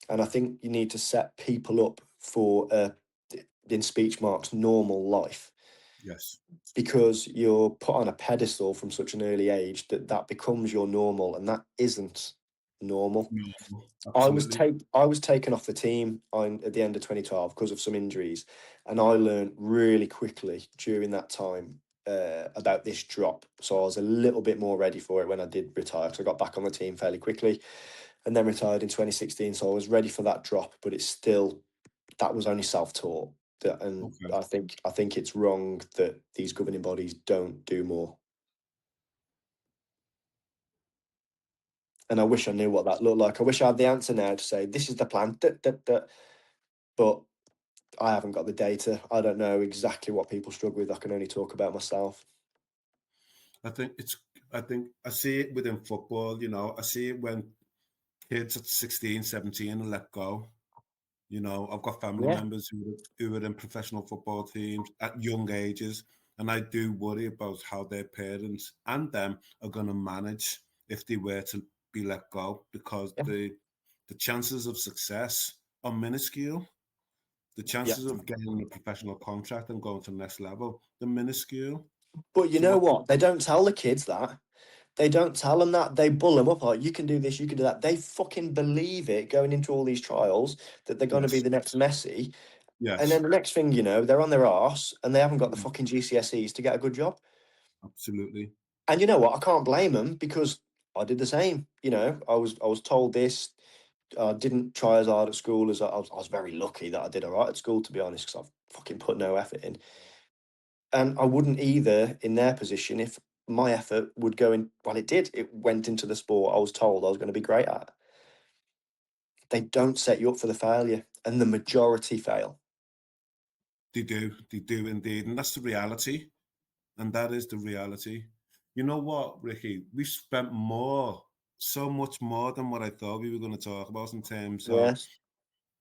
And I think you need to set people up for, in speech marks, normal life, Yes. because you're put on a pedestal from such an early age that becomes your normal, and that isn't normal. No, absolutely. I was taken off the team at the end of 2012 because of some injuries, and I learned really quickly during that time about this drop. So I was a little bit more ready for it when I did retire. So I got back on the team fairly quickly, and then retired in 2016. So I was ready for that drop, but that was only self-taught. And Okay. I think it's wrong that these governing bodies don't do more. And I wish I knew what that looked like. I wish I had the answer now to say this is the plan. But I haven't got the data. I don't know exactly what people struggle with. I can only talk about myself. I think I see it within football, I see it when kids at 16, 17 are let go. I've got family Yeah. members who are in professional football teams at young ages, and I do worry about how their parents and them are going to manage if they were to be let go, because Yeah. the chances of success are minuscule. The Yeah. chances of getting a professional contract and going to the next level, they're minuscule. But you So know what? They don't tell the kids that. They don't tell them that. They bull them up like, you can do this, you can do that. They fucking believe it going into all these trials that they're going to be Yes. the next Messi. And Yes. then the next thing you know, they're on their arse and they haven't got the fucking GCSEs to get a good job. Absolutely. And you know what? I can't blame them because I did the same. You know, I was told this. I didn't try as hard at school as I was very lucky that I did all right at school, to be honest, because I've fucking put no effort in. And I wouldn't either in their position if my effort would go in. Well, it did. It went into the sport I was told I was going to be great at. They don't set you up for the failure, and the majority fail. They do indeed. And that's the reality. And that is the reality. You know what, Ricky? We spent so much more than what I thought we were going to talk about in terms of Yes.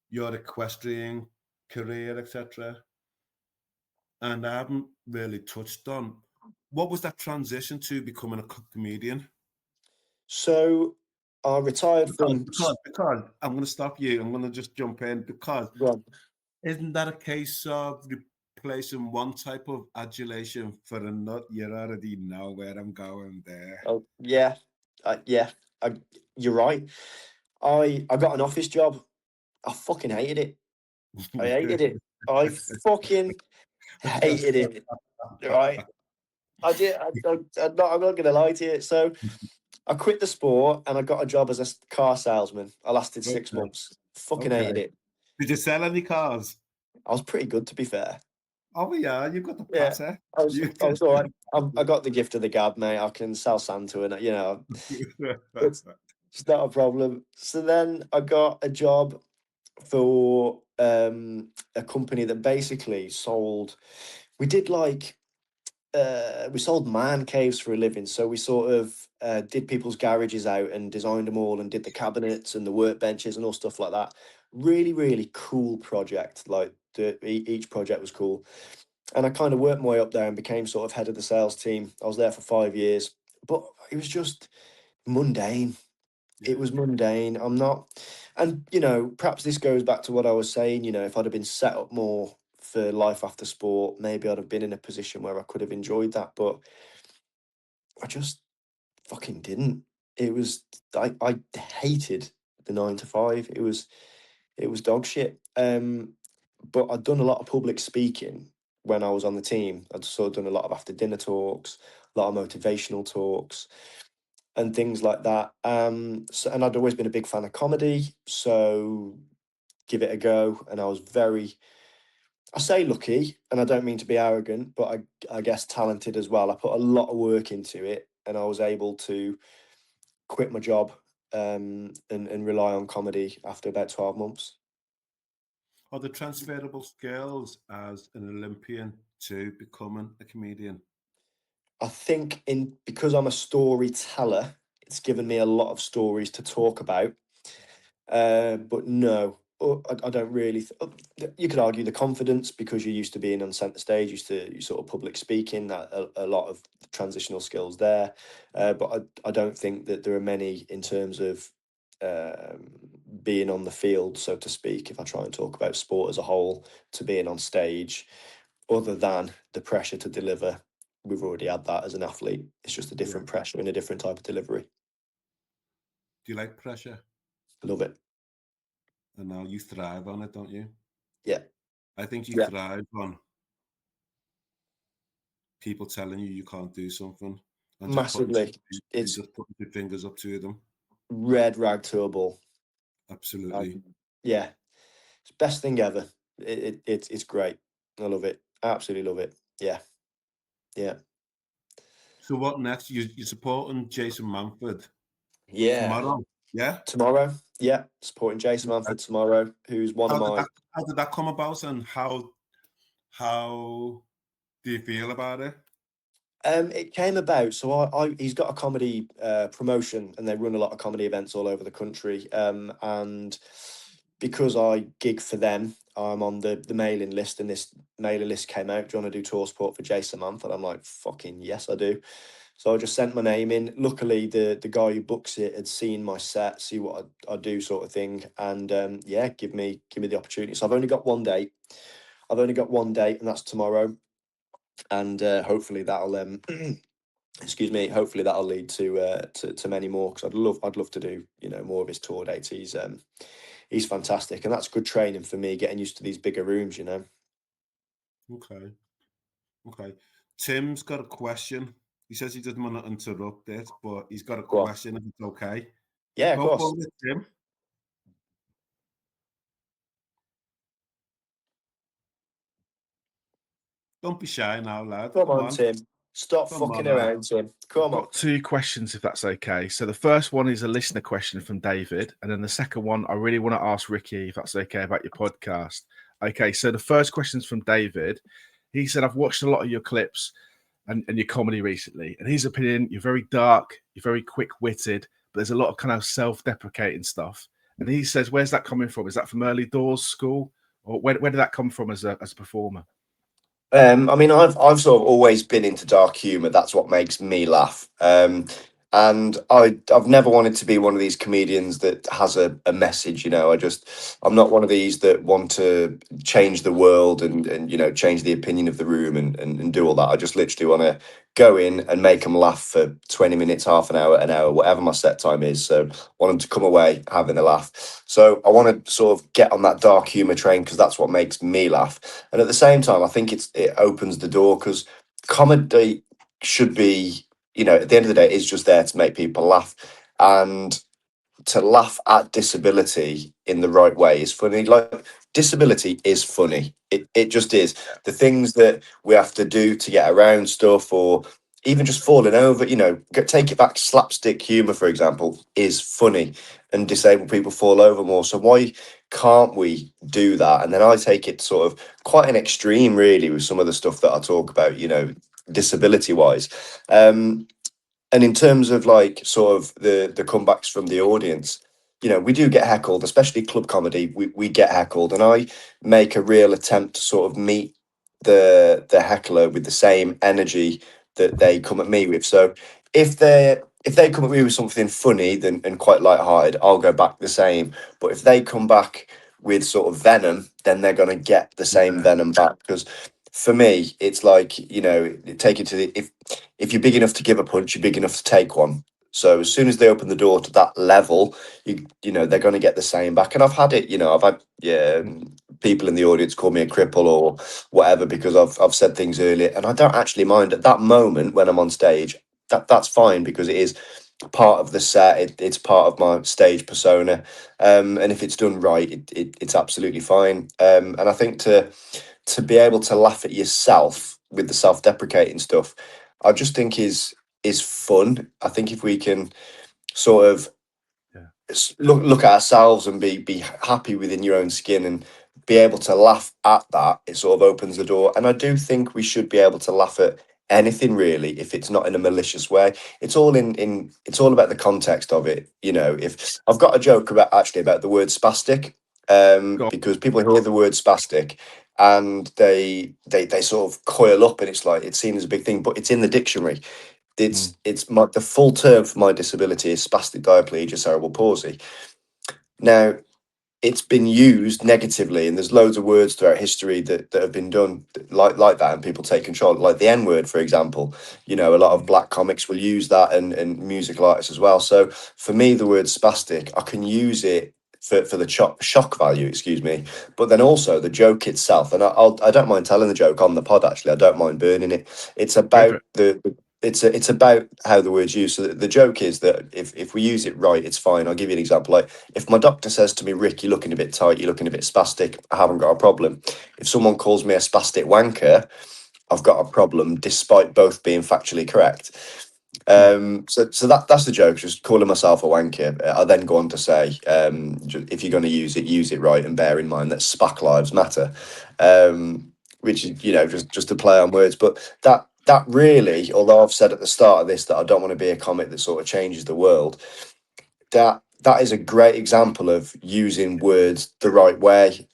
your equestrian career, etc. And I haven't really touched on what was that transition to becoming a comedian? So I retired from. Because I'm going to stop you. I'm going to just jump in because Well, isn't that a case of replacing one type of adulation for another? You already know where I'm going there. oh yeah, yeah. You're right. I got an office job. I fucking hated it. I hated it. I fucking hated it. Right. I did. I'm not going to lie to you. So I quit the sport and I got a job as a car salesman. I lasted 6 months. Fucking Okay. hated it. Did you sell any cars? I was pretty good, to be fair. Oh yeah, you've got the Yeah, patter. I was all right. I got the gift of the gab, mate. I can sell sand to it. You know, it's not a problem. So then I got a job for a company that basically sold. We did like we sold man caves for a living. So we sort of did people's garages out and designed them all and did the cabinets and the workbenches and all stuff like that. Really, really cool project. Like each project was cool. And I kind of worked my way up there and became sort of head of the sales team. I was there for 5 years, but it was just mundane. It Yeah. was mundane. I'm not, and you know, perhaps this goes back to what I was saying. You know, if I'd have been set up more for life after sport, maybe I'd have been in a position where I could have enjoyed that. But I just fucking didn't. It was I hated the 9 to 5. It was dog shit. But I'd done a lot of public speaking when I was on the team. I'd sort of done a lot of after dinner talks, a lot of motivational talks, and things like that. And I'd always been a big fan of comedy, so give it a go. And I was I say lucky, and I don't mean to be arrogant, but I guess talented as well. I put a lot of work into it, and I was able to quit my job and rely on comedy after about 12 months. Are the transferable skills as an Olympian to becoming a comedian? I think because I'm a storyteller, it's given me a lot of stories to talk about. But no, I don't really. You could argue the confidence because you're used to being on centre stage, used to you sort of public speaking. That a lot of transitional skills there, but I don't think that there are many in terms of being on the field, so to speak. If I try and talk about sport as a whole, to being on stage, other than the pressure to deliver, we've already had that as an athlete. It's just a Yeah. different pressure and a different type of delivery. Do you like pressure? Love it. And now you thrive on it, don't you? Yeah. I think you Yeah. thrive on people telling you can't do something and Massively. It's just putting your fingers up to them. red rag to a bull. Absolutely. Yeah, it's best thing ever. It's great. I love it. Absolutely love it. Yeah, yeah, So what next? You're supporting Jason Manford yeah. tomorrow, yeah? Tomorrow, yeah, supporting Jason Uh, Manford tomorrow, who's one of How did my. that come about, and how do you feel about it? It came about. So he's got a comedy promotion, and they run a lot of comedy events all over the country. And because I gig for them, I'm on the mailing list, and this mailing list came out. Do you want to do tour support for Jason Manford? I'm like, fucking yes, I do. So I just sent my name in. Luckily, the guy who books it had seen my set, see what I do, sort of thing, and yeah, give me the opportunity. So I've only got one date. I've only got one date, and that's tomorrow. And hopefully that'll excuse me, hopefully that'll lead to many more, because I'd love to do, you know, more of his tour dates. He's fantastic, and that's good training for me, getting used to these bigger rooms, you know. Okay. Tim's got a question. He says he doesn't want to interrupt it, but he's got a Go on. question if it's okay. Yeah, of Go course. for it, Tim. Don't be shy now, lad. Come Come on, on. Tim. Stop Come fucking on, lad. around, Tim. I've Come on. got 2 questions, if that's okay. So the first one is a listener question from David, and then the second one I really want to ask Ricky, if that's okay, about your podcast. Okay, so the first question is from David. He said, I've watched a lot of your clips and your comedy recently, and his opinion, you're very dark, you're very quick-witted, but there's a lot of kind of self-deprecating stuff. And he says, where's that coming from? Is that from early doors school, or where did that come from as a performer? I mean, I've sort of always been into dark humour. That's what makes me laugh. And I've never wanted to be one of these comedians that has a message, you know. I'm not one of these that want to change the world and you know, change the opinion of the room and do all that. I just literally want to go in and make them laugh for 20 minutes, half an hour, whatever my set time is. So I want them to come away having a laugh. So I want to sort of get on that dark humour train, because that's what makes me laugh. And at the same time, I think it opens the door, because comedy should be, you know, at the end of the day, it's just there to make people laugh. And to laugh at disability in the right way is funny. Like, disability is funny. It just is. The things that we have to do to get around stuff, or even just falling over, you know, take it back, slapstick humor, for example, is funny, and disabled people fall over more. So why can't we do that? And then I take it sort of quite an extreme, really, with some of the stuff that I talk about, you know, disability wise. And in terms of like sort of the comebacks from the audience, you know, we do get heckled, especially club comedy. We get heckled, and I make a real attempt to sort of meet the heckler with the same energy that they come at me with. So if they come at me with something funny then and quite light-hearted, I'll go back the same. But if they come back with sort of venom, then they're gonna get the same venom back. Because for me, it's like, you know, take it to the if you're big enough to give a punch, you're big enough to take one. So as soon as they open the door to that level, you know, they're going to get the same back. And I've had it, you know, I've had people in the audience call me a cripple or whatever because I've said things earlier, and I don't actually mind at that moment when I'm on stage. That's fine, because it is part of the set. It's part of my stage persona, and if it's done right, it's absolutely fine. And I think to be able to laugh at yourself with the self-deprecating stuff, I just think is fun. I think if we can sort of look at ourselves and be happy within your own skin and be able to laugh at that, it sort of opens the door. And I do think we should be able to laugh at anything, really, if it's not in a malicious way. It's all it's all about the context of it. You know, if I've got a joke about the word spastic, because people hear the word spastic and they sort of coil up, and it's like it's seen as a big thing, but it's in the dictionary. It's the full term for my disability is spastic diplegia cerebral palsy. Now, it's been used negatively, and there's loads of words throughout history that have been done like that, and people take control, like the N-word, for example. You know, a lot of black comics will use that, and musical artists as well. So for me, the word spastic, I can use it for the shock value, excuse me, but then also the joke itself. And I don't mind telling the joke on the pod, actually. I don't mind burning it. It's about it's about how the word's used. So the joke is that if we use it right, it's fine. I'll give you an example. Like, if my doctor says to me, Rick, you're looking a bit tight, you're looking a bit spastic, I haven't got a problem. If someone calls me a spastic wanker, I've got a problem, despite both being factually correct. So that's the joke, just calling myself a wanker. I then go on to say, if you're going to use it right, and bear in mind that SPAC lives matter, which is, you know, just to play on words. But that really, although I've said at the start of this that I don't want to be a comic that sort of changes the world, that is a great example of using words the right way,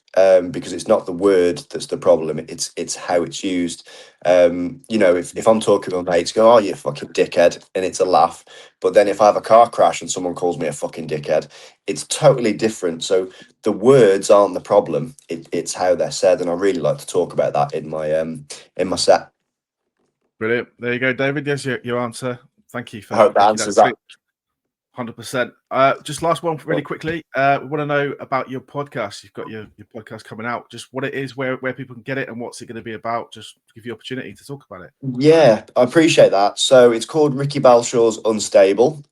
because it's not the word that's the problem, it's how it's used. You know, if I'm talking with mates, go, oh, you fucking dickhead, and it's a laugh. But then if I have a car crash and someone calls me a fucking dickhead, it's totally different. So the words aren't the problem, it's how they're said. And I really like to talk about that in my set. Brilliant. There you go, David. Yes, your answer. Thank you for I hope that answers that. 100%. Just last one really quickly. We want to know about your podcast. You've got your podcast coming out. Just what it is, where people can get it, and what's it going to be about. Just give you the opportunity to talk about it. Yeah, I appreciate that. So it's called Ricky Balshaw's Unstable.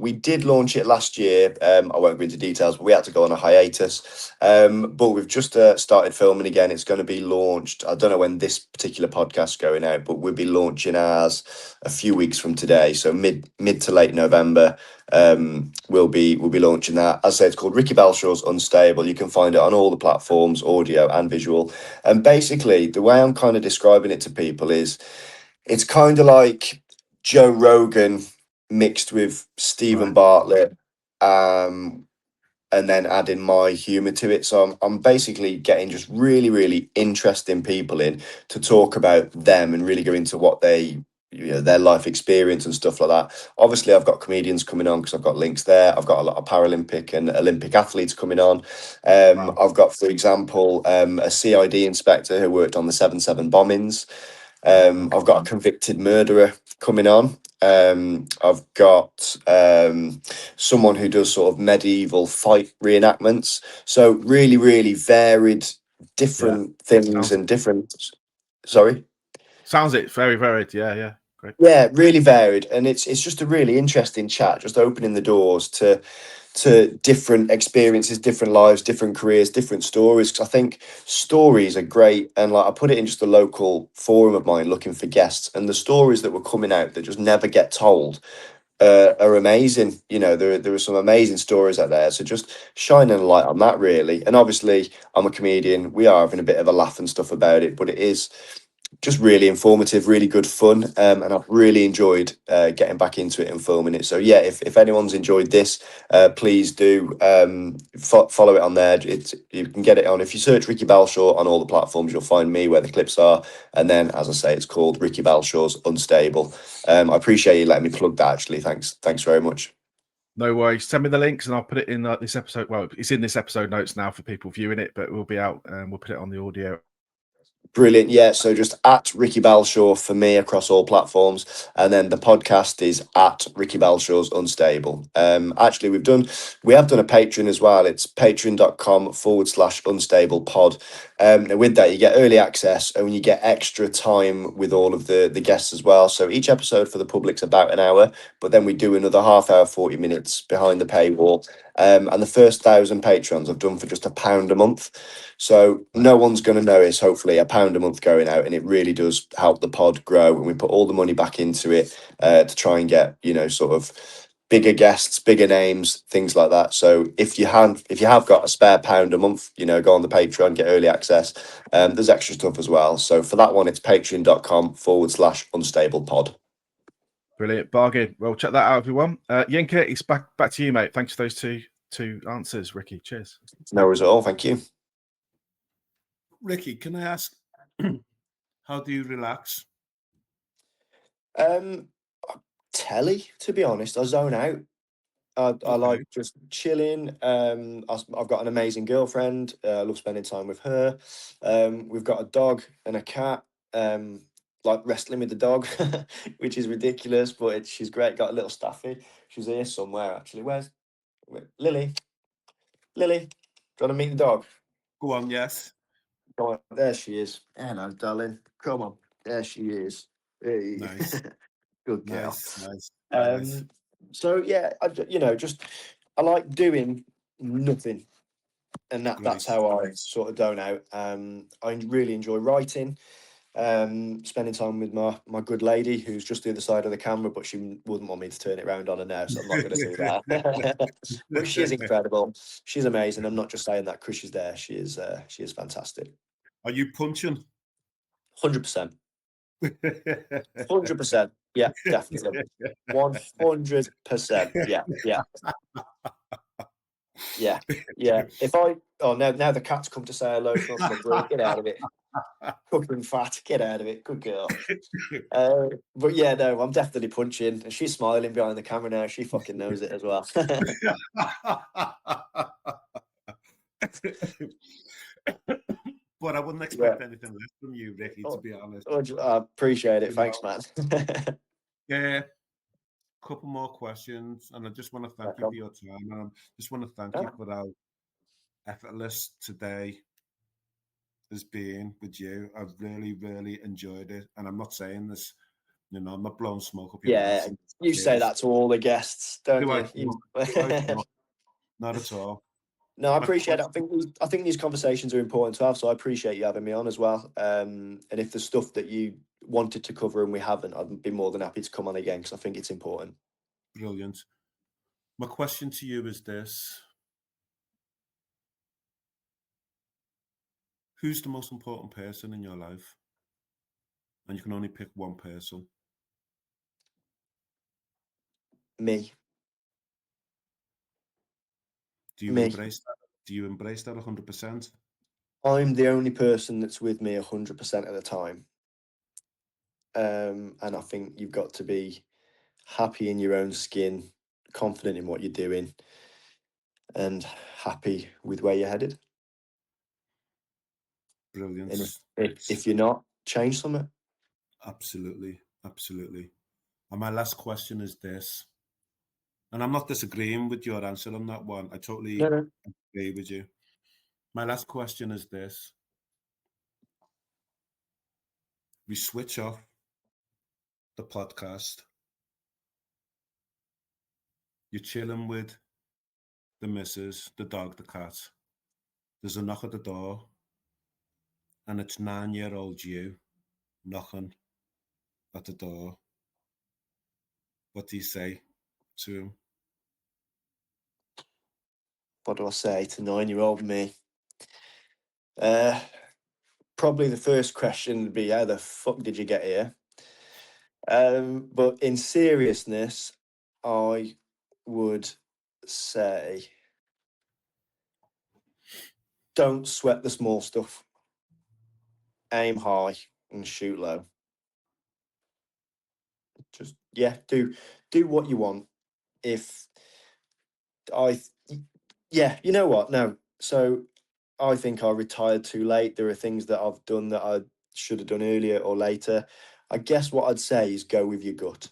We did launch it last year. I won't go into details, but we had to go on a hiatus. But we've just started filming again. It's going to be launched. I don't know when this particular podcast is going out, but we'll be launching ours a few weeks from today. So mid to late November. We'll be launching that. As I say, it's called Ricky Balshaw's Unstable. You can find it on all the platforms, audio and visual. And basically, the way I'm kind of describing it to people is, it's kind of like Joe Rogan mixed with Stephen Bartlett, and then adding my humour to it. So I'm basically getting just really, really interesting people in to talk about them and really go into what their life experience and stuff like that. Obviously, I've got comedians coming on because I've got links there. I've got a lot of Paralympic and Olympic athletes coming on. I've got, for example, a CID inspector who worked on the 7/7 bombings. I've got a convicted murderer coming on. I've got someone who does sort of medieval fight reenactments. So really, really varied, different things and different. Sorry. Sounds it very varied. Yeah. Great. Yeah, really varied, and it's just a really interesting chat, just opening the doors to different experiences, different lives, different careers, different stories. Because I think stories are great, and like I put it in just a local forum of mine, looking for guests, and the stories that were coming out that just never get told are amazing. You know, there are some amazing stories out there. So just shining a light on that, really. And obviously, I'm a comedian. We are having a bit of a laugh and stuff about it, but it is just really informative, really good fun, and I've really enjoyed getting back into it and filming it. So yeah, if anyone's enjoyed this, please do follow it on there. You can get it on, if you search Ricky Balshaw on all the platforms, you'll find me where the clips are, and then, as I say, it's called Ricky Balshaw's Unstable. I appreciate you letting me plug that, actually. Thanks very much. No worries. Send me the links and I'll put it in this episode. Well, it's in this episode notes now for people viewing it, but we'll be out and we'll put it on the audio. Brilliant. Yeah. So just at Ricky Balshaw for me across all platforms. And then the podcast is at Ricky Balshaw's Unstable. Actually, we have done a Patreon as well. It's patreon.com/unstable pod. And with that, you get early access and you get extra time with all of the guests as well. So each episode for the public's about an hour, but then we do another half hour, 40 minutes behind the paywall. And the first 1,000 patrons I've done for just £1 a month. So no one's going to notice, hopefully, £1 a month going out, and it really does help the pod grow. And we put all the money back into it to try and get, sort of bigger guests, bigger names, things like that. So if you have got a spare £1 a month, go on the Patreon, get early access. There's extra stuff as well. So for that one, it's patreon.com/unstable pod. Brilliant. Bargain. Well, check that out, everyone. Yinka, it's back to you, mate. Thanks for those two answers, Ricky. Cheers. No worries at all. Thank you. Ricky, can I ask, how do you relax? Telly, to be honest. I zone out. I like just chilling. I've got an amazing girlfriend. I love spending time with her. We've got a dog and a cat. Like wrestling with the dog, which is ridiculous, but she's great. Got a little staffy. She's here somewhere, actually. Where's Lily? Lily, do you want to meet the dog? Go on, yes. Come on, there she is. Hello, darling. Come on, there she is. Hey. Nice. Good girl. Nice. So yeah, I like doing nothing, and that's how I sort of zone out. I really enjoy writing. Spending time with my good lady, who's just the other side of the camera, but she wouldn't want me to turn it around on her now, so I'm not going to do that. But she is incredible. She's amazing. I'm not just saying that because she's there. She is fantastic. Are you punching? 100%. 100%. Yeah, definitely. 100%. Yeah. If now the cat's come to say hello. Get out of it. Cooking fat, get out of it. Good girl. But yeah, no, I'm definitely punching, and she's smiling behind the camera now. She fucking knows it as well. but I wouldn't expect anything less from you, Ricky, to be honest. I appreciate it. Thanks, man. Yeah. Couple more questions, and I just want to thank you for your time. And I just want to thank you for how effortless today has been with you. I've really, really enjoyed it, and I'm not saying this, I'm not blowing smoke up your ass. You say that to all the guests, don't you? Not at all. No, I appreciate it. I think these conversations are important to have, so I appreciate you having me on as well. And if there's stuff that you wanted to cover and we haven't, I'd be more than happy to come on again because I think it's important. Brilliant. My question to you is this. Who's the most important person in your life? And you can only pick one person. Me. Do you embrace that? Do you embrace that 100%? I'm the only person that's with me 100% of the time. And I think you've got to be happy in your own skin, confident in what you're doing, and happy with where you're headed. Brilliant. And if you're not, change something. Absolutely. Absolutely. And my last question is this. And I'm not disagreeing with your answer on that one. I totally agree with you. My last question is this. We switch off the podcast. You're chilling with the missus, the dog, the cat. There's a knock at the door, and it's 9-year-old you knocking at the door. What do you say to him? What do I say to 9-year-old me? Probably the first question would be, how the fuck did you get here? But in seriousness, I would say, don't sweat the small stuff. Aim high and shoot low. Just, do what you want. You know what? No. So I think I retired too late. There are things that I've done that I should have done earlier or later. I guess what I'd say is go with your gut.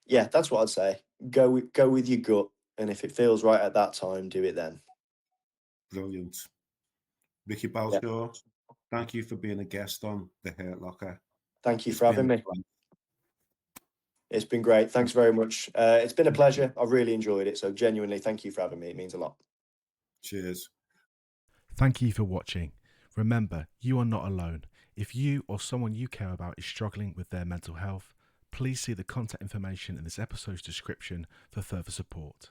Yeah, that's what I'd say. Go with your gut. And if it feels right at that time, do it then. Brilliant. Ricky Balshaw, thank you for being a guest on The Hurt Locker. Thank you for having me. It's been great. Thanks very much. It's been a pleasure. I've really enjoyed it. So genuinely, thank you for having me. It means a lot. Cheers. Thank you for watching. Remember, you are not alone. If you or someone you care about is struggling with their mental health, please see the contact information in this episode's description for further support.